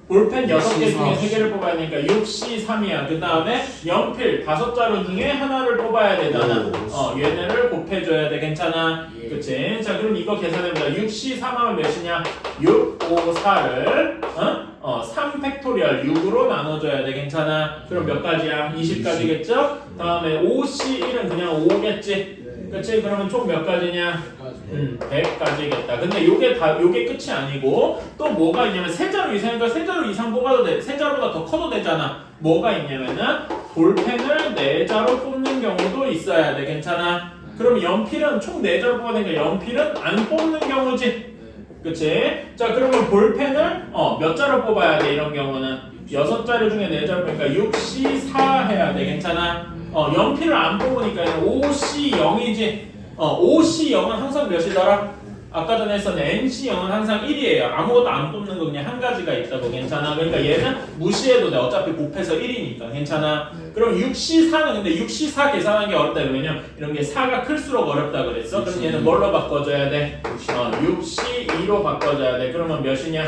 볼펜 6개 중에 3개를 뽑아야 되니까 6C3이야. 그 다음에 연필 5자루 중에 하나를 뽑아야 되잖아. 얘네를 곱해줘야 돼. 괜찮아? 예. 그치? 자, 그럼 이거 계산해보자. 6C3 하면 몇이냐? 6, 5, 4를 3 팩토리얼 6으로 나눠줘야 돼. 괜찮아? 그럼 몇 가지야? 20가지겠죠? 다음에 5C1은 그냥 5겠지? 그치? 그러면 총 몇 가지냐? 100가지겠다. 근데 요게 끝이 아니고 또 뭐가 있냐면 3자루 이상이니까 3자루 이상 뽑아도 돼. 3자루보다 더 커도 되잖아. 뭐가 있냐면은 볼펜을 4자루 뽑는 경우도 있어야 돼. 괜찮아? 그럼 연필은 총 4자루 뽑아야 되니까 연필은 안 뽑는 경우지. 그치? 자, 그러면 볼펜을 몇 자루 뽑아야 돼? 이런 경우는 6자루 중에 4자루 뽑으니까 6C4 해야 돼. 괜찮아? 연필을 안 뽑으니까 5C0이지. 5C0은 항상 몇이더라? 아까 전에 했었는데 NC0은 항상 1이에요. 아무것도 안 뽑는 거 그냥 한 가지가 있다고. 괜찮아? 그러니까 얘는 무시해도 돼. 어차피 곱해서 1이니까. 괜찮아? 그럼 6C4는 근데 6C4 계산하는 게 어렵다. 왜냐면 이런 게 4가 클수록 어렵다 그랬어. 그럼 얘는 뭘로 바꿔줘야 돼? 6C2로 바꿔줘야 돼. 그러면 몇이냐?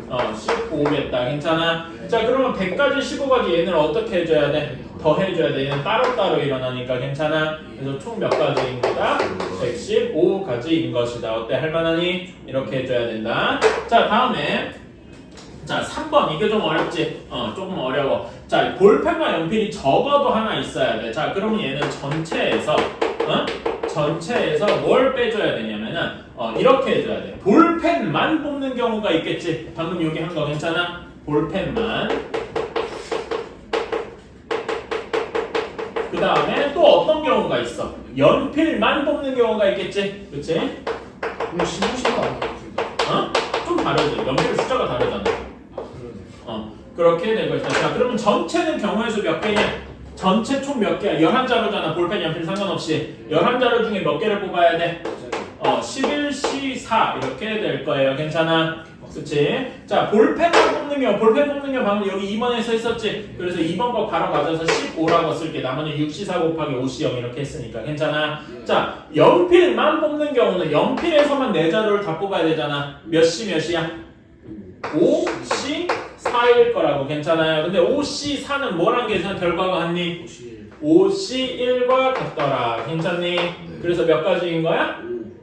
15겠다. 괜찮아? 자, 그러면 100가지, 15가지 얘는 어떻게 해줘야 돼? 더 해줘야 돼. 얘는 따로따로 일어나니까. 괜찮아? 그래서 총 몇 가지인 거다? 115가지인 것이다. 어때? 할만하니? 이렇게 해줘야 된다. 자, 다음에 자, 3번. 이게 좀 어렵지? 조금 어려워. 자, 볼펜과 연필이 적어도 하나 있어야 돼. 자, 그러면 얘는 전체에서 뭘 빼줘야 되냐면은 이렇게 해줘야 돼. 볼펜만 뽑는 경우가 있겠지? 방금 여기 한 거 괜찮아? 볼펜만. 그 다음에 또 어떤 경우가 있어? 연필만 뽑는 경우가 있겠지? 그치? 그럼 15가 아니야? 좀 다르지. 연필 숫자가 다르잖아. 그러네. 그렇게 될 것이다. 자, 그러면 전체는 경우의 수 몇 개냐? 전체 총 몇 개야? 11자루잖아. 볼펜, 연필 상관없이. 11자루 중에 몇 개를 뽑아야 돼? 11C4 이렇게 될 거예요. 괜찮아? 그치? 자, 볼펜만 뽑는 경우, 방금 여기 2번에서 했었지? 그래서 2번 거 바로 가져서 15라고 쓸게. 나머지 6C4 곱하기 5C0 이렇게 했으니까. 괜찮아? 자, 연필만 뽑는 경우는 연필에서만 4자루를 다 뽑아야 되잖아. 몇이야? 5C4일 거라고. 괜찮아요? 근데 5C4는 뭐랑 계산 결과가 같니? 5C1과 같더라. 괜찮니? 그래서 몇 가지인 거야?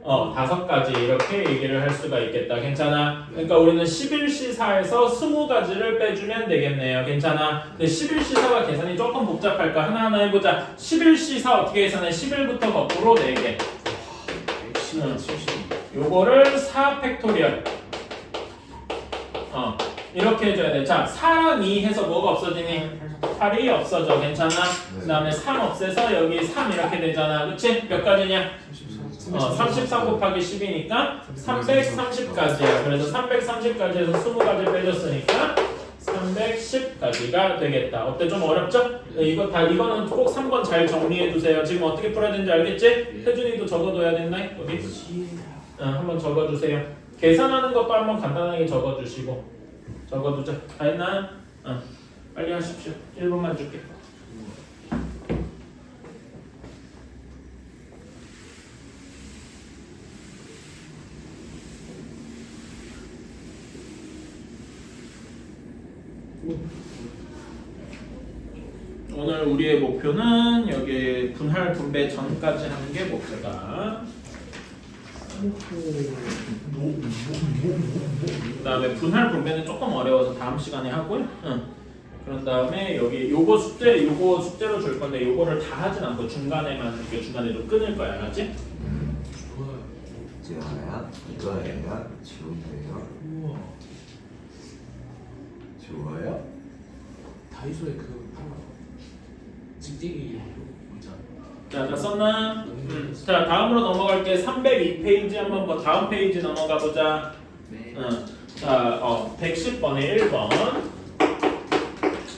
5가지 이렇게 얘기를 할 수가 있겠다. 괜찮아? 그러니까 우리는 11C4에서 20가지를 빼주면 되겠네요. 괜찮아? 근데 11C4가 계산이 조금 복잡할까? 하나하나 해보자. 11C4 어떻게 계산해? 11부터 거꾸로 4개. 요거를 4 팩토리얼. 이렇게 해줘야 돼. 자, 4랑 2 해서 뭐가 없어지니? 8이 없어져. 괜찮아? 그 다음에 3 없애서 여기 3 이렇게 되잖아. 그치? 몇 가지냐? 33 곱하기 10이니까 330가지야. 그래서 330가지에서 20가지 빼줬으니까 310가지가 되겠다. 어때? 좀 어렵죠? 이거는 꼭 3번 잘 정리해두세요. 지금 어떻게 풀어야 되는지 알겠지? 혜준이도 적어둬야 된다. 어디? 한번 적어주세요. 계산하는 것도 한번 간단하게 적어주시고. 적어두자. 다 했나? 빨리 하십시오. 1분만 줄게. 오늘 우리의 목표는 여기 분할 분배 전까지 하는 게 목표다. 그 다음에 분할 분배는 조금 어려워서 다음 시간에 하고요. 그런 다음에 여기 요거 숙제로 줄 건데 요거를 다 하진 않고 중간에만 이렇게 중간에 좀 끊을 거야, 알았지? 좋아요. 이제야 이거야 좋은데요. 우와. 좋아요? 다이소에 그 찍찍이 의자. 자, 다 썼나? 자, 다음으로 넘어갈게. 302페이지 한번 뭐 다음 페이지 넘어가 보자. 네. 자, 110번에 1번.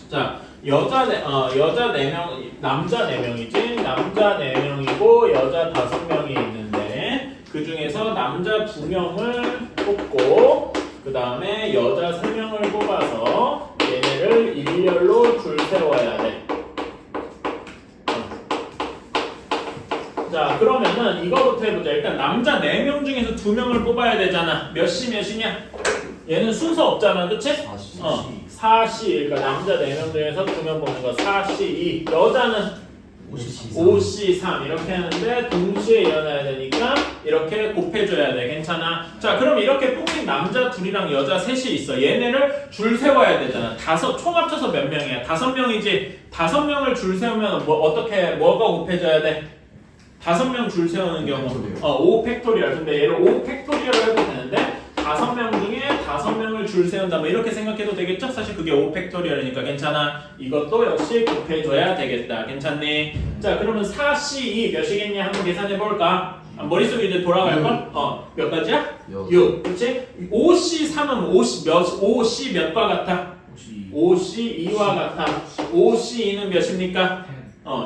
자, 여자 4명, 남자 4명이지. 남자 4명이고 여자 5명이 있는데 그 중에서 남자 2명을 뽑고 그 다음에 여자 3명을 뽑아서 얘네를 일렬로 줄 세워야 돼. 자, 그러면은 이거부터 해보자. 일단 남자 4명 중에서 2명을 뽑아야 되잖아. 몇 시 몇이냐? 얘는 순서 없잖아, 그치? 4시. 4시. 그러니까 남자 4명 중에서 2명 뽑는 거 4시 2. 여자는 5시 3 이렇게 하는데 동시에 일어나야 되니까 이렇게 곱해줘야 돼. 괜찮아? 자, 그럼 이렇게 뽑힌 남자 둘이랑 여자 셋이 있어. 얘네를 줄 세워야 되잖아. 총 합쳐서 몇 명이야? 5명이지. 5명을 줄 세우면 뭐가 곱해져야 돼? 5명 줄 세우는 경우 5 팩토리얼. 근데 얘를 5 팩토리얼 해도 되는데 5명 중에 5명을 줄 세운다 뭐 이렇게 생각해도 되겠죠? 사실 그게 5 팩토리얼이니까 괜찮아. 이것도 역시 곱해줘야 되겠다. 괜찮니? 자, 그러면 4C2 몇이겠냐 한번 계산해볼까? 머릿속에 이제 돌아갈걸? 몇 가지야? 6. 그치? 5C3은 5C 몇과 같아? 5C2와 같아. 5C2는 몇입니까?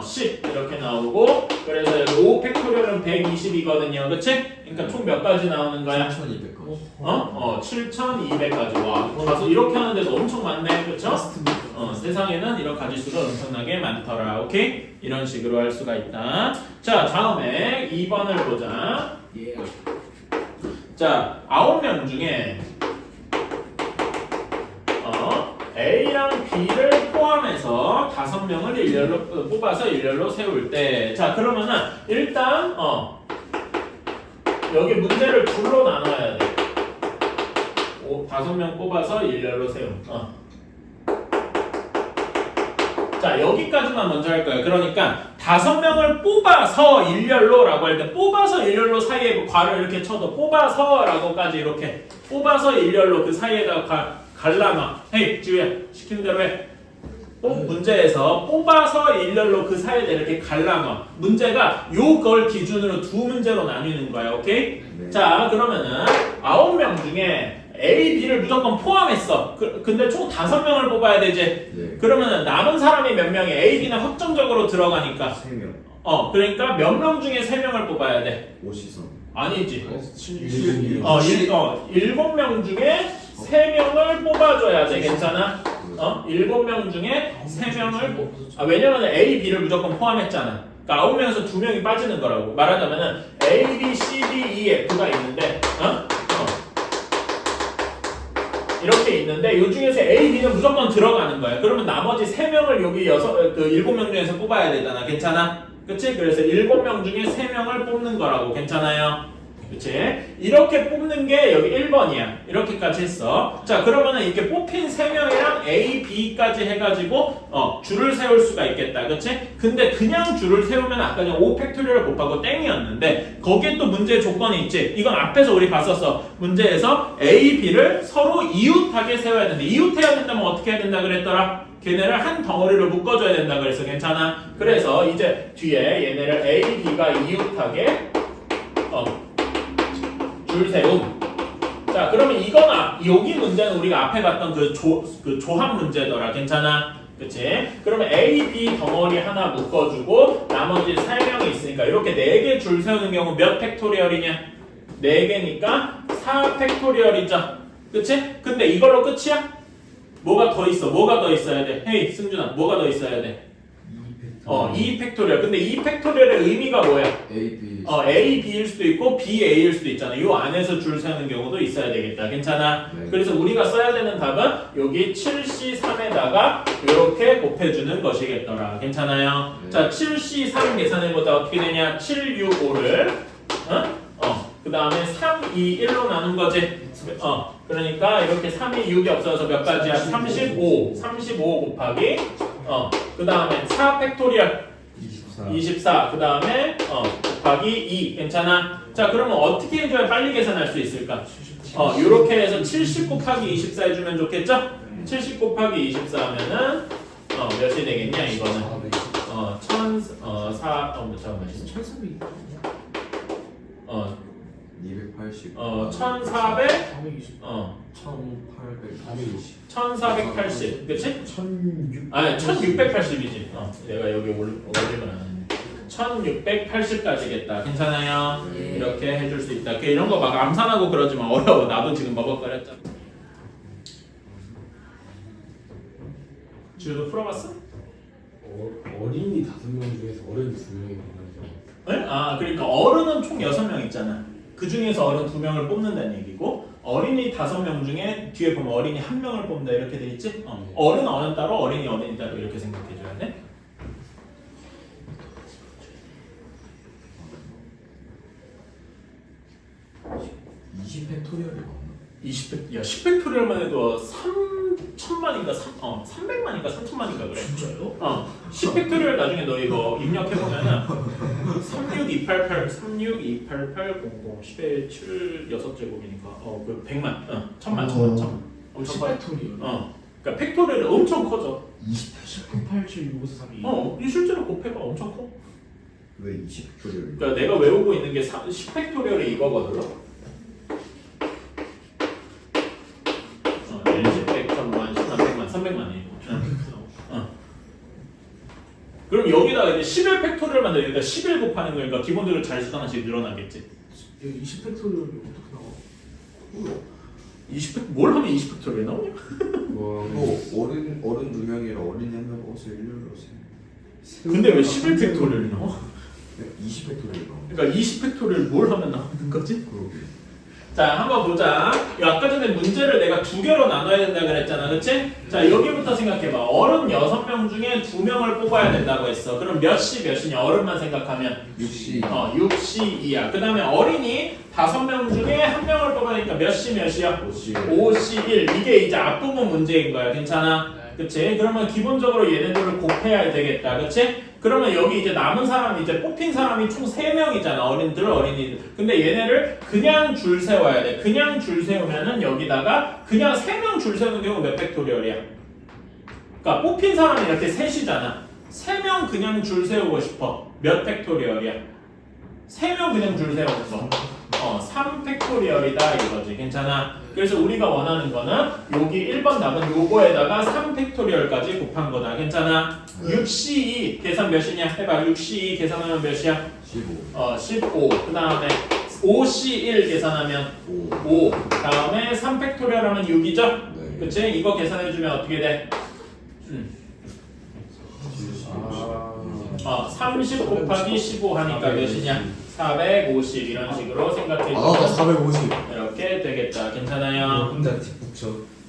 10 이렇게 나오고 그래서 여기 5 팩토리얼은 120이거든요. 그치? 그러니까 총 몇 가지 나오는 거야? 7,200까지. 7,200까지. 와, 가서 이렇게 하는데도 엄청 많네. 그쵸? 세상에는 이런 가지수가 엄청나게 많더라. 오케이? 이런 식으로 할 수가 있다. 자, 다음에 2번을 보자. 예. 자, 9명 중에 A랑 B를 포함해서 5명을 일렬로 뽑아서 일렬로 세울 때, 자, 그러면은 일단 여기 문제를 둘로 나눠야 돼. 5명 뽑아서 일렬로 세움. 자, 여기까지만 먼저 할 거예요. 그러니까 5명을 뽑아서 일렬로라고 할 때 뽑아서 일렬로 사이에 괄을 이렇게 쳐도 뽑아서라고까지 이렇게 뽑아서 일렬로 그 사이에다가 갈라놔. 헤이 지우야, 시키는 대로 해. 문제에서 뽑아서 일렬로 그 사이에다 이렇게 갈라놔. 문제가 요걸 기준으로 두 문제로 나뉘는 거야. 오케이? 네. 자, 그러면은 9명 중에 A, B를 무조건 포함했어. 근데 총 5명을 뽑아야 되지. 네. 그러면은 남은 사람이 몇 명이 A, B는 확정적으로 들어가니까 3명. 그러니까 몇 명 중에 3명을 뽑아야 돼. 5시선. 아니지. 7명. 7명 중에 3명을 뽑아줘야 돼. 괜찮아? 7명 중에 3명을 왜냐면 A, B를 무조건 포함했잖아. 그러니까 9명에서 2명이 빠지는 거라고. 말하자면은 A, B, C, D, E, F가 있는데 이렇게 있는데 이 중에서 A, B는 무조건 들어가는 거야. 그러면 나머지 3명을 여기 7명 중에서 뽑아야 되잖아. 괜찮아? 그치? 그래서 7명 중에 3명을 뽑는 거라고. 괜찮아요? 그치? 이렇게 뽑는 게 여기 1번이야. 이렇게까지 했어. 자, 그러면은 이렇게 뽑힌 3명이랑 A, B까지 해가지고 줄을 세울 수가 있겠다. 그치? 근데 그냥 줄을 세우면 아까 전에 5팩토리얼 곱하고 땡이었는데 거기에 또 문제 조건이 있지. 이건 앞에서 우리 봤었어. 문제에서 A, B를 서로 이웃하게 세워야 된다. 이웃해야 된다면 어떻게 해야 된다 그랬더라? 걔네를 한 덩어리로 묶어줘야 된다 그래서 괜찮아? 그래서 이제 뒤에 얘네를 A, B가 이웃하게 줄 세움. 자, 그러면 여기 문제는 우리가 앞에 봤던 그 조합 문제더라. 괜찮아? 그치? 그러면 A, B 덩어리 하나 묶어주고 나머지 3명이 있으니까 이렇게 4개 줄 세우는 경우 몇 팩토리얼이냐? 4개니까 4 팩토리얼이죠. 그치? 근데 이걸로 끝이야? 뭐가 더 있어? 뭐가 더 있어야 돼? 헤이, 승준아, 뭐가 더 있어야 돼? 2 팩토리얼. 근데 2 팩토리얼의 의미가 뭐야? A, B. A, B일 수도 있고 B, A일 수도 있잖아. 이 안에서 줄 세우는 경우도 있어야 되겠다. 괜찮아? 네. 그래서 우리가 써야 되는 답은 여기 7C3에다가 이렇게 곱해주는 것이겠더라. 괜찮아요? 네. 자, 7C3 계산해보자. 어떻게 되냐? 7, 6, 5를 그 다음에 3, 2, 1로 나눈 거지. 그러니까 이렇게 3이 6이 없어서 몇 가지야? 35 곱하기 그 다음에 4 팩토리얼 24 그 다음에 곱하기 2 괜찮아? 자 그러면 어떻게 해줘야 빨리 계산할 수 있을까? 요렇게 해서 70 곱하기 24 해주면 좋겠죠? 70 곱하기 24 하면은 몇이 되겠냐 이거는 1300 280 1400 420 1800 1480 그치? 1600 아니 1680이지 내가 여기 올리면 안 돼. 1680까지겠다 괜찮아요? 네. 이렇게 해줄 수 있다 이런 거 막 암산하고 그러지만 어려워 나도 지금 버벅거렸잖아 지우도 풀어봤어? 어린이 5명 중에서 어른 2명이 만나죠. 네? 아 그러니까 어른은 총 6명 있잖아 그 중에서 어른 2명을 뽑는다는 얘기고 어린이 5명 중에 뒤에 보면 어린이 1명을 뽑는다 이렇게 돼 있지? 어른 어른 따로 어린이 따로 이렇게 생각해줘야 돼 20팩토리얼이 맞나? 20팩, 야 10팩토리얼만 해도 3천만인가 300만인가 3천만인가 그래 진짜요? 10팩토리얼 나중에 너 이거 입력해보면은 36288 3628800 10의 7 6제곱이니까 그 100만 1000만 엄청 커요 10팩토리얼. 그러니까 팩토리얼이 엄청 커져 1087 6 3 2 이 실제로 곱해봐 엄청 커 왜 20팩토리얼이? 그러니까 내가 외우고 있는 게 10팩토리얼이 이거거든 10, 100, 1000만, 10만, 100만, 300만이에요 그럼 여기다가 이제 11팩토리얼 만들니까 11 곱하는 거니까 기본적으로 자릿수 하나씩 늘어나겠지 여기 20팩토리얼이 어떻게 나와? 20팩 뭘 하면 20팩토리얼이 나오냐? 또 어른 2명이라 어린이 1명 어서 일렬로 세. 근데 왜 11팩토리얼이 나와? 20팩토리얼 나오네. 그러니까 20팩토리얼 뭘 하면 나오는 거지? 그러게. 자 한번 보자 아까 전에 문제를 내가 2개로 나눠야 된다 그랬잖아 그치? 자 여기부터 생각해봐 어른 6명 중에 2명을 뽑아야 된다고 했어 그럼 몇이냐 어른만 생각하면 6시 6시2야 그 다음에 어린이 5명 중에 1명을 뽑아야니까 몇이야? 5시 1 이게 이제 앞부분 문제인 거야 괜찮아? 그치? 그러면 기본적으로 얘네들을 곱해야 되겠다 그치? 그러면 여기 이제 남은 사람이 이제 뽑힌 사람이 총 3명이잖아 어린이들 근데 얘네를 그냥 줄 세워야 돼 그냥 줄 세우면은 여기다가 그냥 3명 줄 세우는 경우 몇 팩토리얼이야? 그러니까 뽑힌 사람이 이렇게 셋이잖아 3명 그냥 줄 세우고 싶어 몇 팩토리얼이야? 3명 그냥 줄 세우는 거 3팩토리얼이다 이거지 괜찮아? 그래서 우리가 원하는 거는 여기 1번 답은 요거에다가 3팩토리얼까지 곱한 거다 괜찮아? 6C2 계산 몇이냐? 해봐 6C2 계산하면 몇이야? 15 15 그 다음에 5C1 계산하면 5 다음에 3팩토리얼 하면 6이죠? 네. 그치? 이거 계산해주면 어떻게 돼? 30 곱하기 15 하니까 몇이냐? 450 이런 식으로 생각해주면 450 이렇게 되겠다 괜찮아요? 혼자 뒷북쳐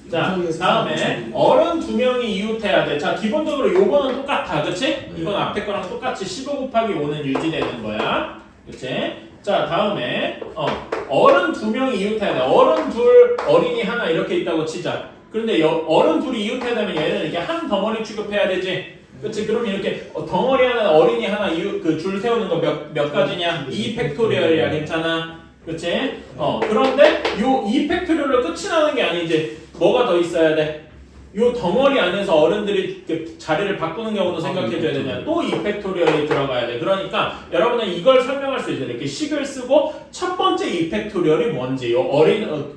자 다음에 어른 2명이 이웃해야 돼. 자 기본적으로 요거는 똑같아 그치? 이건 앞에 거랑 똑같이 15 곱하기 5는 유지되는 거야 그치? 자 다음에 어른 2명이 이웃해야 돼. 어른 둘 어린이 하나 이렇게 있다고 치자. 그런데 어른 둘이 이웃해야 되면 얘는 이렇게 한 덩어리 취급해야 되지 그치? 그럼 이렇게 덩어리 하나 어린이 하나 그 줄 세우는 거 몇 가지냐? 2팩토리얼이야 괜찮아? 그치? 그런데 요 2팩토리얼로 끝이 나는 게 아니지 뭐가 더 있어야 돼? 요 덩어리 안에서 어른들이 이렇게 자리를 바꾸는 경우도 생각해줘야 되냐? 또 2팩토리얼이 들어가야 돼. 그러니까 여러분은 이걸 설명할 수 있어요. 이렇게 식을 쓰고 첫 번째 2팩토리얼이 뭔지 요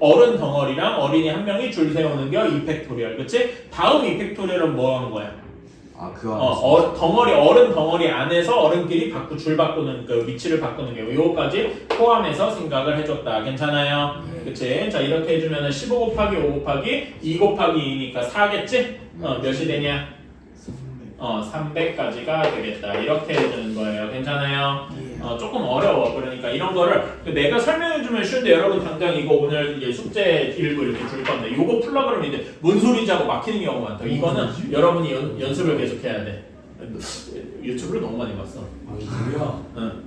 어른 덩어리랑 어린이 한 명이 줄 세우는 게 2팩토리얼 그치? 다음 2팩토리얼은 뭐 한 거야? 그 안에서 덩어리 어른 덩어리 안에서 어른끼리 줄 바꾸는 그 위치를 바꾸는 게 요거까지 포함해서 생각을 해줬다. 괜찮아요? 그치? 자 이렇게 해주면은 15 곱하기 5 곱하기 2 곱하기 2니까 4겠지? 몇이 되냐? 300까지가 되겠다. 이렇게 해주는 거예요. 괜찮아요? 조금 어려워. 그러니까 이런 거를 내가 설명해주면 쉬운데 여러분 당장 이거 오늘 이제 숙제 일부 이렇게 줄 건데 이거 풀라 그러면 이제 뭔 소리지 하고 막히는 경우가 많다. 이거는 여러분이 연습을 계속 해야 돼. 유튜브를 너무 많이 봤어. 이거야? 응.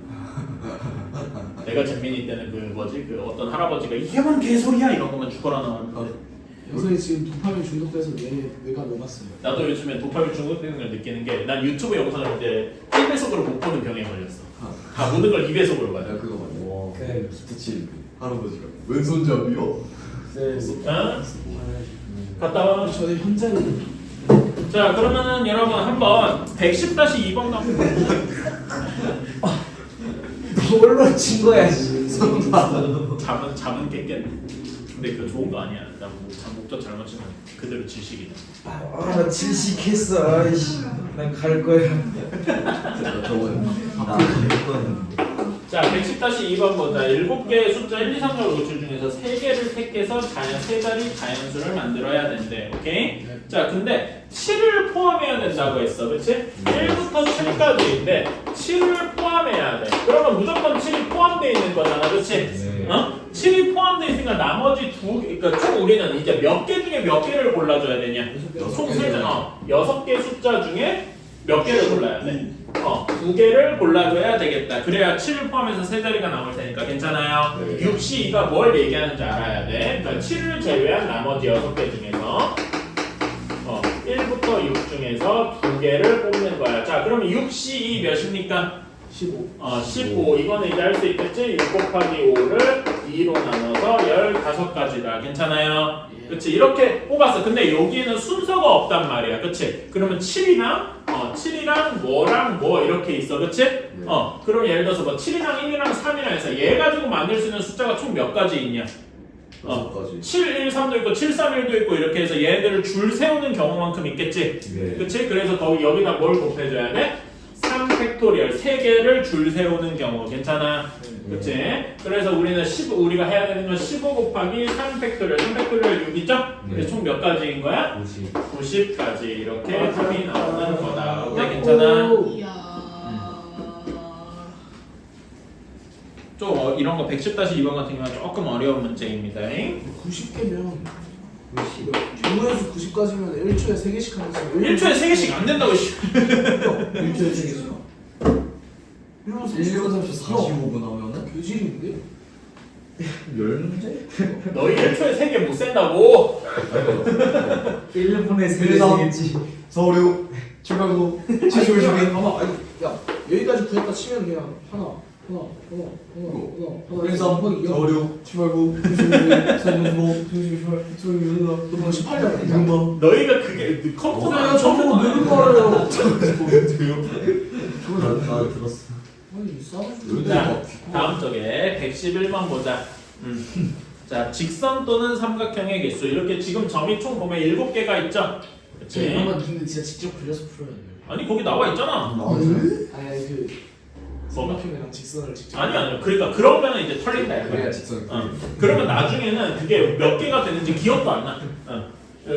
내가 잼민이 때는 그 어떤 할아버지가 이게 뭔 개소리야 이런 거만 죽어라 나왔는데 영상이 지금 도파민 중독돼서 뇌가 녹았어요. 나도 요즘에 도파민 중독되는 걸 느끼는 게 난 유튜브 영상을 이제 1배속으로 못 보는 병에 걸렸어. 다 모든 걸 입에서 물어봐요. 내가 그거 맞네. 와. 쌤. 기타 치는 할아버지가 왼손잡이요. 쌤. 어? 갔다 와. 저는 현장에 자 그러면은 여러분 한번 110-2번 가면 뭘로 친 거야? 잠은 깼겠네. 근데 그거 좋은 거 아니야. 나 목적 잘못 치면 그대로 질식이다. 아 질식했어. 아이씨. 난 갈 거야. 저번에 자 110-2번 보자. 7개의 숫자 1, 2, 3, 4, 5, 6, 7 중에서 3개를 택해서 세 자리 자연수를 만들어야 된대. 오케이? 자 근데 7을 포함해야 된다고 했어. 그치? 1부터 7까지인데 7을 포함해야 돼. 그러면 무조건 7이 포함되어 있는 거잖아. 그치? 네. 어? 7이 포함되어 있으니까 나머지 그러니까 총 우리는 이제 몇 개 중에 몇 개를 골라줘야 되냐? 총 3개, 6개 숫자 중에 몇 개를 골라야 돼? 2개를 골라줘야 되겠다. 그래야 7을 포함해서 세 자리가 나올 테니까 괜찮아요. 6C2가 뭘 얘기하는지 알아야 돼. 그러니까 7을 제외한 나머지 6개 중에서 1부터 6 중에서 2개를 뽑는 거야. 자, 그러면 6C2 몇입니까? 15. 15. 이거는 이제 할 수 있겠지? 6 곱하기 5를 2로 나눠서 15가지다. 괜찮아요? 그치? 이렇게 뽑았어. 근데 여기에는 순서가 없단 말이야. 그치? 그러면 7이랑 뭐랑 뭐 이렇게 있어. 그치? 그럼 예를 들어서 뭐 7이랑 1이랑 3이랑 해서 얘 가지고 만들 수 있는 숫자가 총 몇 가지 있냐? 6가지. 7, 1, 3도 있고 7, 3, 1도 있고 이렇게 해서 얘네들을 줄 세우는 경우만큼 있겠지? 네. 그치? 그래서 거기 여기다 뭘 곱해줘야 돼? 3팩토리얼 3개를 줄 세우는 경우 괜찮아? 그치? 그래서 우리는 우리가 해야 되는 건 15 곱하기 3팩토리얼 3팩토리얼 6 있죠? 그래서 총 몇 가지인 거야? 90가지 이렇게 답이 나오는 거다. 어때? 괜찮아? 좀 이런 거 110-2번 같은 경우는 조금 어려운 문제입니다. 90개면 경우에서 90까지면 1초에 3개씩 하는 거지. 1초에 3개씩 안 된다고. 1초에 3개씩. 1, 2, 3, 4, 45분 하면은 교질인데? 10문제? 너희 1초에 3개 못 센다고. 1분에 3개겠지. 4, 5, 6, 7, 8, 9, 10, 11, 12. 봐봐, 아니, 야 여기까지 구했다 치면 그냥 하나. 1, 2, 3, 4, 5, 6, 7, 8, 9, 10, 11, 12, 13, 15, 16, 17, 18, 19, 20, 18년 너희가 그게 컴퓨터가 저보고 느는 거예요. 나 들었어. 아니 싸우지. 자, 다음 쪽에 111번 보자. 자, 직선 또는 삼각형의 개수. 이렇게 지금 점이 총 보면 7개가 있죠? 그치? 한번 근데 진짜 직접 그려서 풀어야 돼요. 아니, 거기 나와 있잖아. 아니 그 뭐가? 삼각형이랑 직선을 직접. 아니. 그러니까 그러면 이제 털린다. 이거야. 그래야 직선. 그러면 나중에는 그게 몇 개가 되는지 기억도 안 나.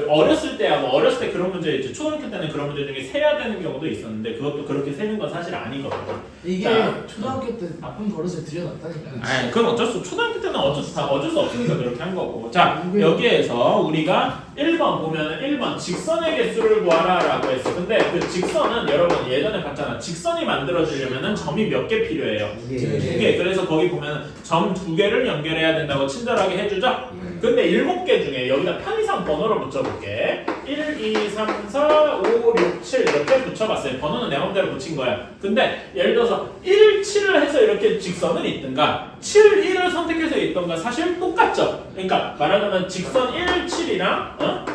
어렸을 때야 뭐 어렸을 때 그런 문제 있지. 초등학교 때는 그런 문제 중에 세야 되는 경우도 있었는데 그것도 그렇게 세는 건 사실 아니거든. 이게 자, 초등학교 때 나쁜 버릇을 들여놨다니까. 아니 그건 어쩔 수 초등학교 때는 어쩔 수 없으니까 그렇게 한 거고. 자 여기에서 우리가 1번 보면은 1번 직선의 개수를 구하라라고 했어. 근데 그 직선은 여러분 예전에 봤잖아. 직선이 만들어지려면은 점이 몇 개 필요해요? 2개. 그래서 거기 보면은 점 2개를 연결해야 된다고 친절하게 해주죠. 근데 7개 중에 여기다 편의상 번호를 붙여볼게. 1, 2, 3, 4, 5, 6, 7 이렇게 붙여봤어요. 번호는 내 맘대로 붙인 거야. 근데 예를 들어서 1, 7을 해서 이렇게 직선을 있든가 7, 1을 선택해서 있던가 사실 똑같죠. 그러니까 말하자면 직선 1, 7이랑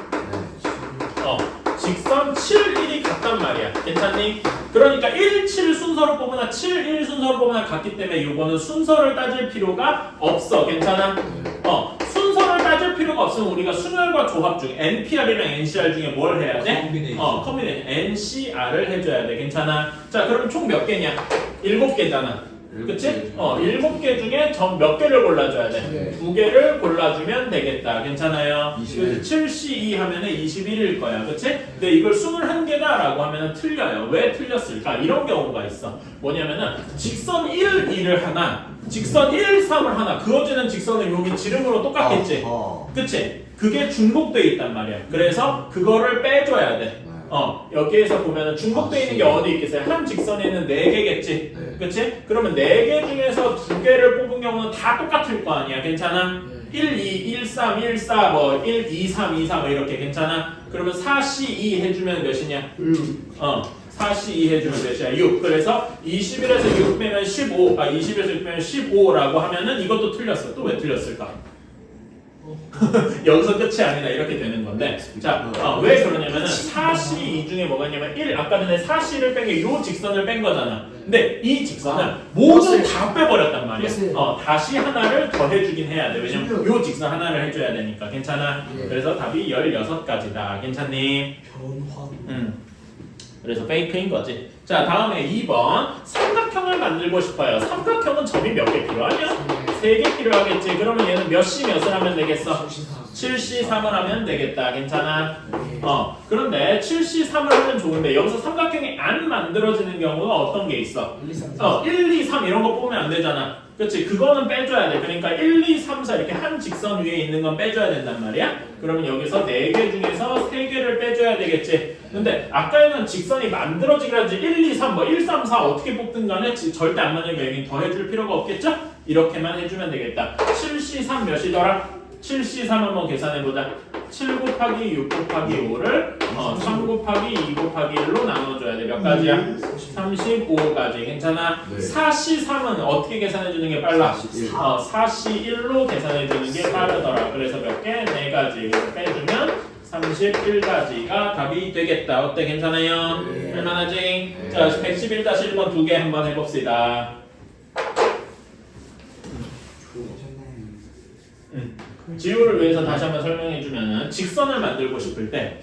직선 7, 1이 같단 말이야. 괜찮니? 그러니까 1, 7 순서로 뽑으나 7, 1 순서로 뽑으나 같기 때문에 이거는 순서를 따질 필요가 없어. 괜찮아? 순서를 따질 필요가 없으면 우리가 순열과 조합 중 NPR이랑 NCR 중에 뭘 해야 돼? 컴비네이션 NCR을 해줘야 돼. 괜찮아? 자 그럼 총 몇 개냐? 7개잖아. 그치? 7개 중에 점 몇 개를 골라줘야 돼? 2개를 골라주면 되겠다. 괜찮아요? 21. 7C2 하면은 21일 거야. 그치? 근데 이걸 21개다 라고 하면은 틀려요. 왜 틀렸을까? 이런 경우가 있어. 뭐냐면은 직선 1, 2를 하나 직선 1, 3을 하나 그어지는 직선은 여기 지름으로 똑같겠지? 그치? 그게 중복돼 있단 말이야. 그래서 그거를 빼줘야 돼. 여기에서 보면은 중복돼 있는 게 어디 있겠어요? 한 직선에는 4개겠지? 그치? 그러면 4개 중에서 2개를 뽑은 경우는 다 똑같을 거 아니야. 괜찮아? 1, 2, 1, 3, 1, 4, 뭐 1, 2, 3, 2, 3 이렇게 괜찮아? 그러면 4, C, 2 해주면 몇이냐? 4C 2 해주면 몇이야? 6. 그래서 21에서 6 빼면 15. 20에서 6 빼면 15라고 하면은 이것도 틀렸어. 또 왜 틀렸을까? 여기서 끝이 아니라 이렇게 되는 건데 자, 왜 그러냐면은 4C 2 중에 뭐가 있냐면 1 아까 전에 4C를 뺀 게 요 직선을 뺀 거잖아. 근데 이 직선을 모두 다 빼버렸단 말이야. 다시 하나를 더 해주긴 해야 돼. 왜냐면 요 직선 하나를 해줘야 되니까. 괜찮아? 그래서 답이 16가지다. 괜찮니? 변화. 그래서 페이크인 거지. 자, 다음에 2번 삼각형을 만들고 싶어요. 삼각형은 점이 몇 개 필요하냐? 3개 필요하겠지. 그러면 얘는 몇 C 몇을 하면 되겠어? 7C 3을 하면 되겠다. 괜찮아? 그런데 7C 3을 하면 좋은데 여기서 삼각형이 안 만들어지는 경우가 어떤 게 있어? 1, 2, 3 이런 거 뽑으면 안 되잖아. 그렇지? 그거는 빼줘야 돼. 그러니까 1, 2, 3, 4 이렇게 한 직선 위에 있는 건 빼줘야 된단 말이야. 그러면 여기서 4개 중에서 3개를 빼줘야 되겠지. 근데 아까는 직선이 만들어지기라지 1, 2, 3, 뭐 1, 3, 4 어떻게 뽑든 간에 절대 안 맞으니까 여기 더 해줄 필요가 없겠죠? 이렇게만 해주면 되겠다. 7C 3 몇이더라? 7C 3 한번 계산해보자. 7 곱하기 6 곱하기 5를 3 곱하기 2 곱하기 1로 나눠줘야 돼. 몇 가지야? 35가지. 괜찮아? 네. 4C 3은 어떻게 계산해주는 게 빨라? 41. 4C 1로 계산해주는 게 빠르더라. 그래서 몇 개? 4가지. 빼주면 31가지가 답이 되겠다. 어때? 괜찮아요? 네. 할만하지? 네. 자, 111-1번 2개 한번 해봅시다. 지우를 위해서 다시 한번 설명해주면 직선을 만들고 싶을 때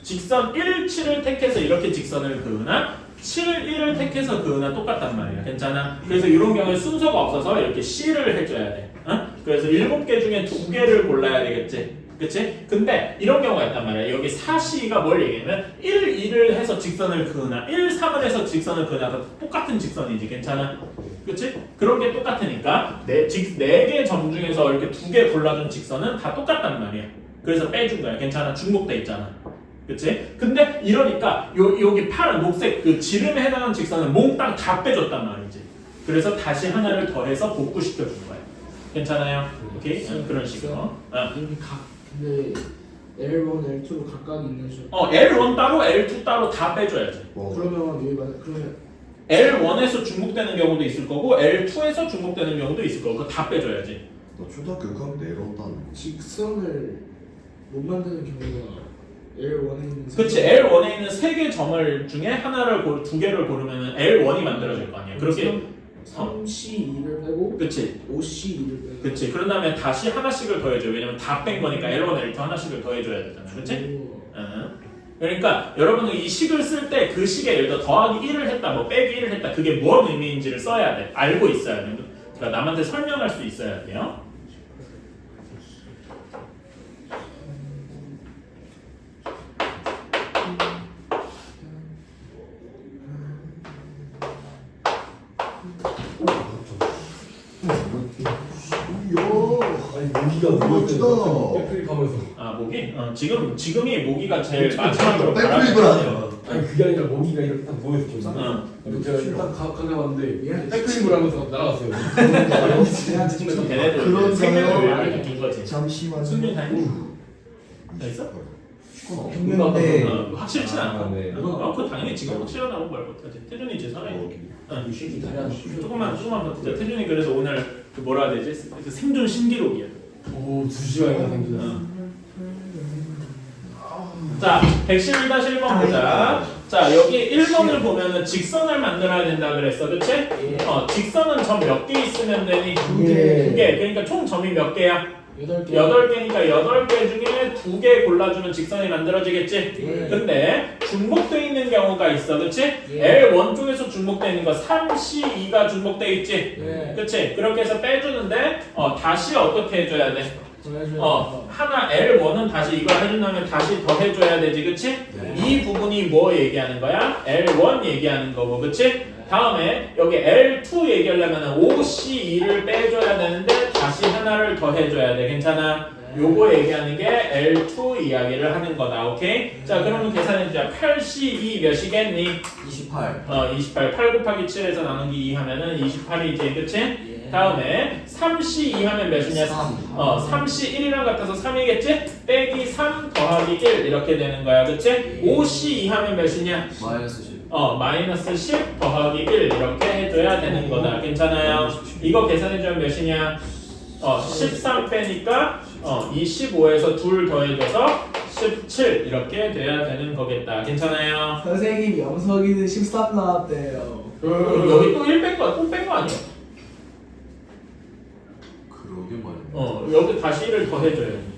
직선 1, 7을 택해서 이렇게 직선을 그으나 7, 1을 택해서 그으나 똑같단 말이야. 괜찮아? 그래서 이런 경우에 순서가 없어서 이렇게 C를 해줘야 돼. 그래서 7개 중에 2개를 골라야 되겠지. 그치? 근데 이런 경우가 있단 말이야. 여기 4C가 뭘 얘기하면 1, 2를 해서 직선을 그으나 1, 3을 해서 직선을 그으나 똑같은 직선이지. 괜찮아? 그치? 그런 게 똑같으니까 4개 점 중에서 이렇게 2개 골라준 직선은 다 똑같단 말이야. 그래서 빼준 거야. 괜찮아? 중복돼 있잖아. 그치? 근데 이러니까 여기 파란 녹색 그 지름에 해당하는 직선을 몽땅 다 빼줬단 말이지. 그래서 다시 하나를 더해서 복구시켜준 거야. 괜찮아요? 오케이? 그런 식으로. 이렇게 근데 L1, L2로 각각 있는 수. L1 따로, L2 따로 다 빼줘야지. 그러면 여기 그러면 L1에서 중복되는 경우도 있을 거고 L2에서 중복되는 경우도 있을 거고 그거 다 빼줘야지. 너 초등학교 6학년 때 이런다는 직선을 못 만드는 경우가 L1에 있는. 그치. L1에 있는 3개 점을 중에 하나를 2개를 고르면 L1이 만들어질 거 아니야. 그렇게 3C2를 빼고 그치. 5C2를 빼고. 그치. 그런 다음에 다시 하나씩을 더해줘. 왜냐면 다 뺀 거니까 L1, L2 하나씩을 더해줘야 되잖아. 그치? 그러니까 여러분은 이 식을 쓸 때 그 식에 예를 들어 더하기 1을 했다, 뭐 빼기 1을 했다, 그게 무슨 의미인지를 써야 돼. 알고 있어야 돼. 그러니까 남한테 설명할 수 있어야 돼요. 아니 모기가 멋지다. 백플립하면서. 모기? 지금이 모기가 제일 마지막으로 백플립을 하냐? 아니 그게 아니라 모기가 이렇게 딱 누워있어 좀. 제가 딱 가져왔는데 백플립을 하면서 날아갔어요. 걔네들 그런 생명을 사람. 왜 느낀 거지? 잠시만요. 순준 다니? 다 있어? 했는데 확실치 않아. 네. 그거 당연히 지금 확실하다고 말 못하지. 태준이 제 사람이. 조금만 버티자. 태준이 그래서 오늘 그 뭐라 해야 되지? 그 생존 신기록이야. 오 2시간이나 생기나. 자, 111-1번 보자. 자, 여기 1번을 보면은 직선을 만들어야 된다 그랬어. 그치? 직선은 점 몇 개 있으면 되니? 2개. 그러니까 총 점이 몇 개야? 8개니까 8개 중에 2개 골라주면 직선이 만들어지겠지? 근데 중복되어 있는 경우가 있어. 그치? L1 쪽에서 중복되어 있는 거 3C2가 중복되어 있지? 그치? 그렇게 해서 빼주는데 다시 어떻게 해줘야 돼? 하나 L1은 다시 이걸 해준다면 다시 더 해줘야 되지. 그치? 이 부분이 뭐 얘기하는 거야? L1 얘기하는 거고. 그치? 다음에 여기 L2 얘기하려면 5C2를 빼줘야 되는데 다시 하나를 더 해줘야 돼. 괜찮아? 요거 얘기하는 게 L2 이야기를 하는 거다. 오케이? 자, 그러면 계산해주자. 8C2 몇이겠니? 28. 28. 8 곱하기 7에서 나누기 2 하면은 28이지. 그치? 다음에 3C2 하면 몇이냐? 3C 1이랑 같아서 3이겠지? 빼기 3 더하기 1 이렇게 되는 거야. 그치? 5C2 하면 몇이냐? 마이너스 10. 마이너스 10 더하기 1 이렇게 해줘야 되는 거다. 괜찮아요? 이거 계산해주면 몇이냐? 13 빼니까 이 15에서 2 더해줘서 17 이렇게 돼야 되는 거겠다. 괜찮아요? 선생님 영석이는 13 나왔대요. 여기 또 1 뺀 거, 또 뺀 거 아니야? 그러게 말이야. 여기 다시 1을 더해줘요.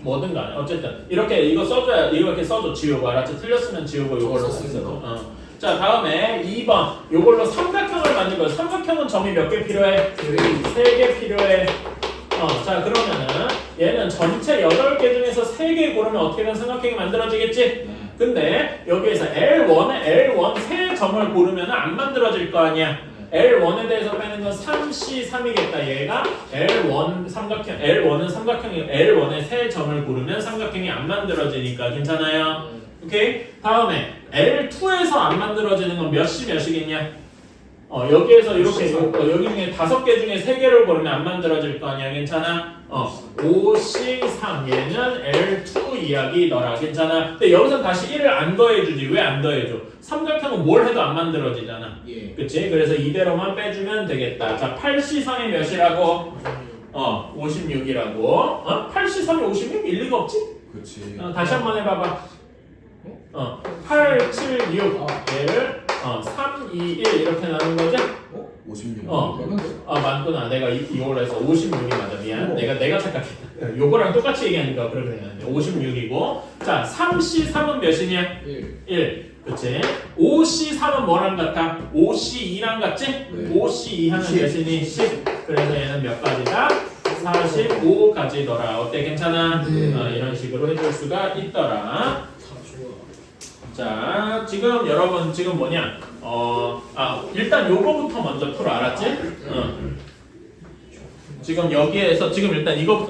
뭐든 간에 어쨌든 이렇게 이거 써줘야 이렇게 써줘. 지우고 알았지? 틀렸으면 지우고 이걸로 썼습니다. 자 다음에 2번 요걸로 삼각형을 만들 거야. 삼각형은 점이 몇 개 필요해? 3개 필요해. 자 그러면은 얘는 전체 8개 중에서 3개 고르면 어떻게든 삼각형이 만들어지겠지? 근데 여기에서 L1 세 점을 고르면 안 만들어질 거 아니야? L1에 대해서 빼는 건 3C3이겠다. 얘가 L1 삼각형, L1은 삼각형이 L1에 세 점을 고르면 삼각형이 안 만들어지니까 괜찮아요? 오케이? 다음에 L2에서 안 만들어지는 건 몇이겠냐? 여기에서 이렇게 여기 중에 5개 중에 3개를 고르면 안 만들어질 거 아니야. 괜찮아? 5C3 얘는 L2 이야기더라. 괜찮아? 근데 여기서 다시 1을 안 더해주지. 왜 안 더해줘? 삼각형은 뭘 해도 안 만들어지잖아. 예. 그치? 그래서 이대로만 빼주면 되겠다. 자, 8C3이 몇이라고? 56이라고. 8C3이 56? 일리가 없지? 그렇지. 다시 한번 해봐봐. 8, 7, 6 얘를 3, 2, 1 이렇게 나눈 거지? 56. 맞구나. 내가 이걸로 해서 56이 맞아. 미안. 내가 착각했다. 요거랑 똑같이 얘기하니까 그렇게 되는데 56이고. 자, 3C3은 몇이냐? 1. 그치? 5C3은 뭐랑 같아? 5C2랑 같지? 네. 5C2 하면 몇이니? 10. 그래서 얘는 몇 가지다? 45가지더라. 어때? 괜찮아? 이런 식으로 해줄 수가 있더라. 자, 지금 여러분 지금 뭐냐? 일단 요거부터 먼저 풀어. 알았지? 지금 여기에서 지금 일단 이거부터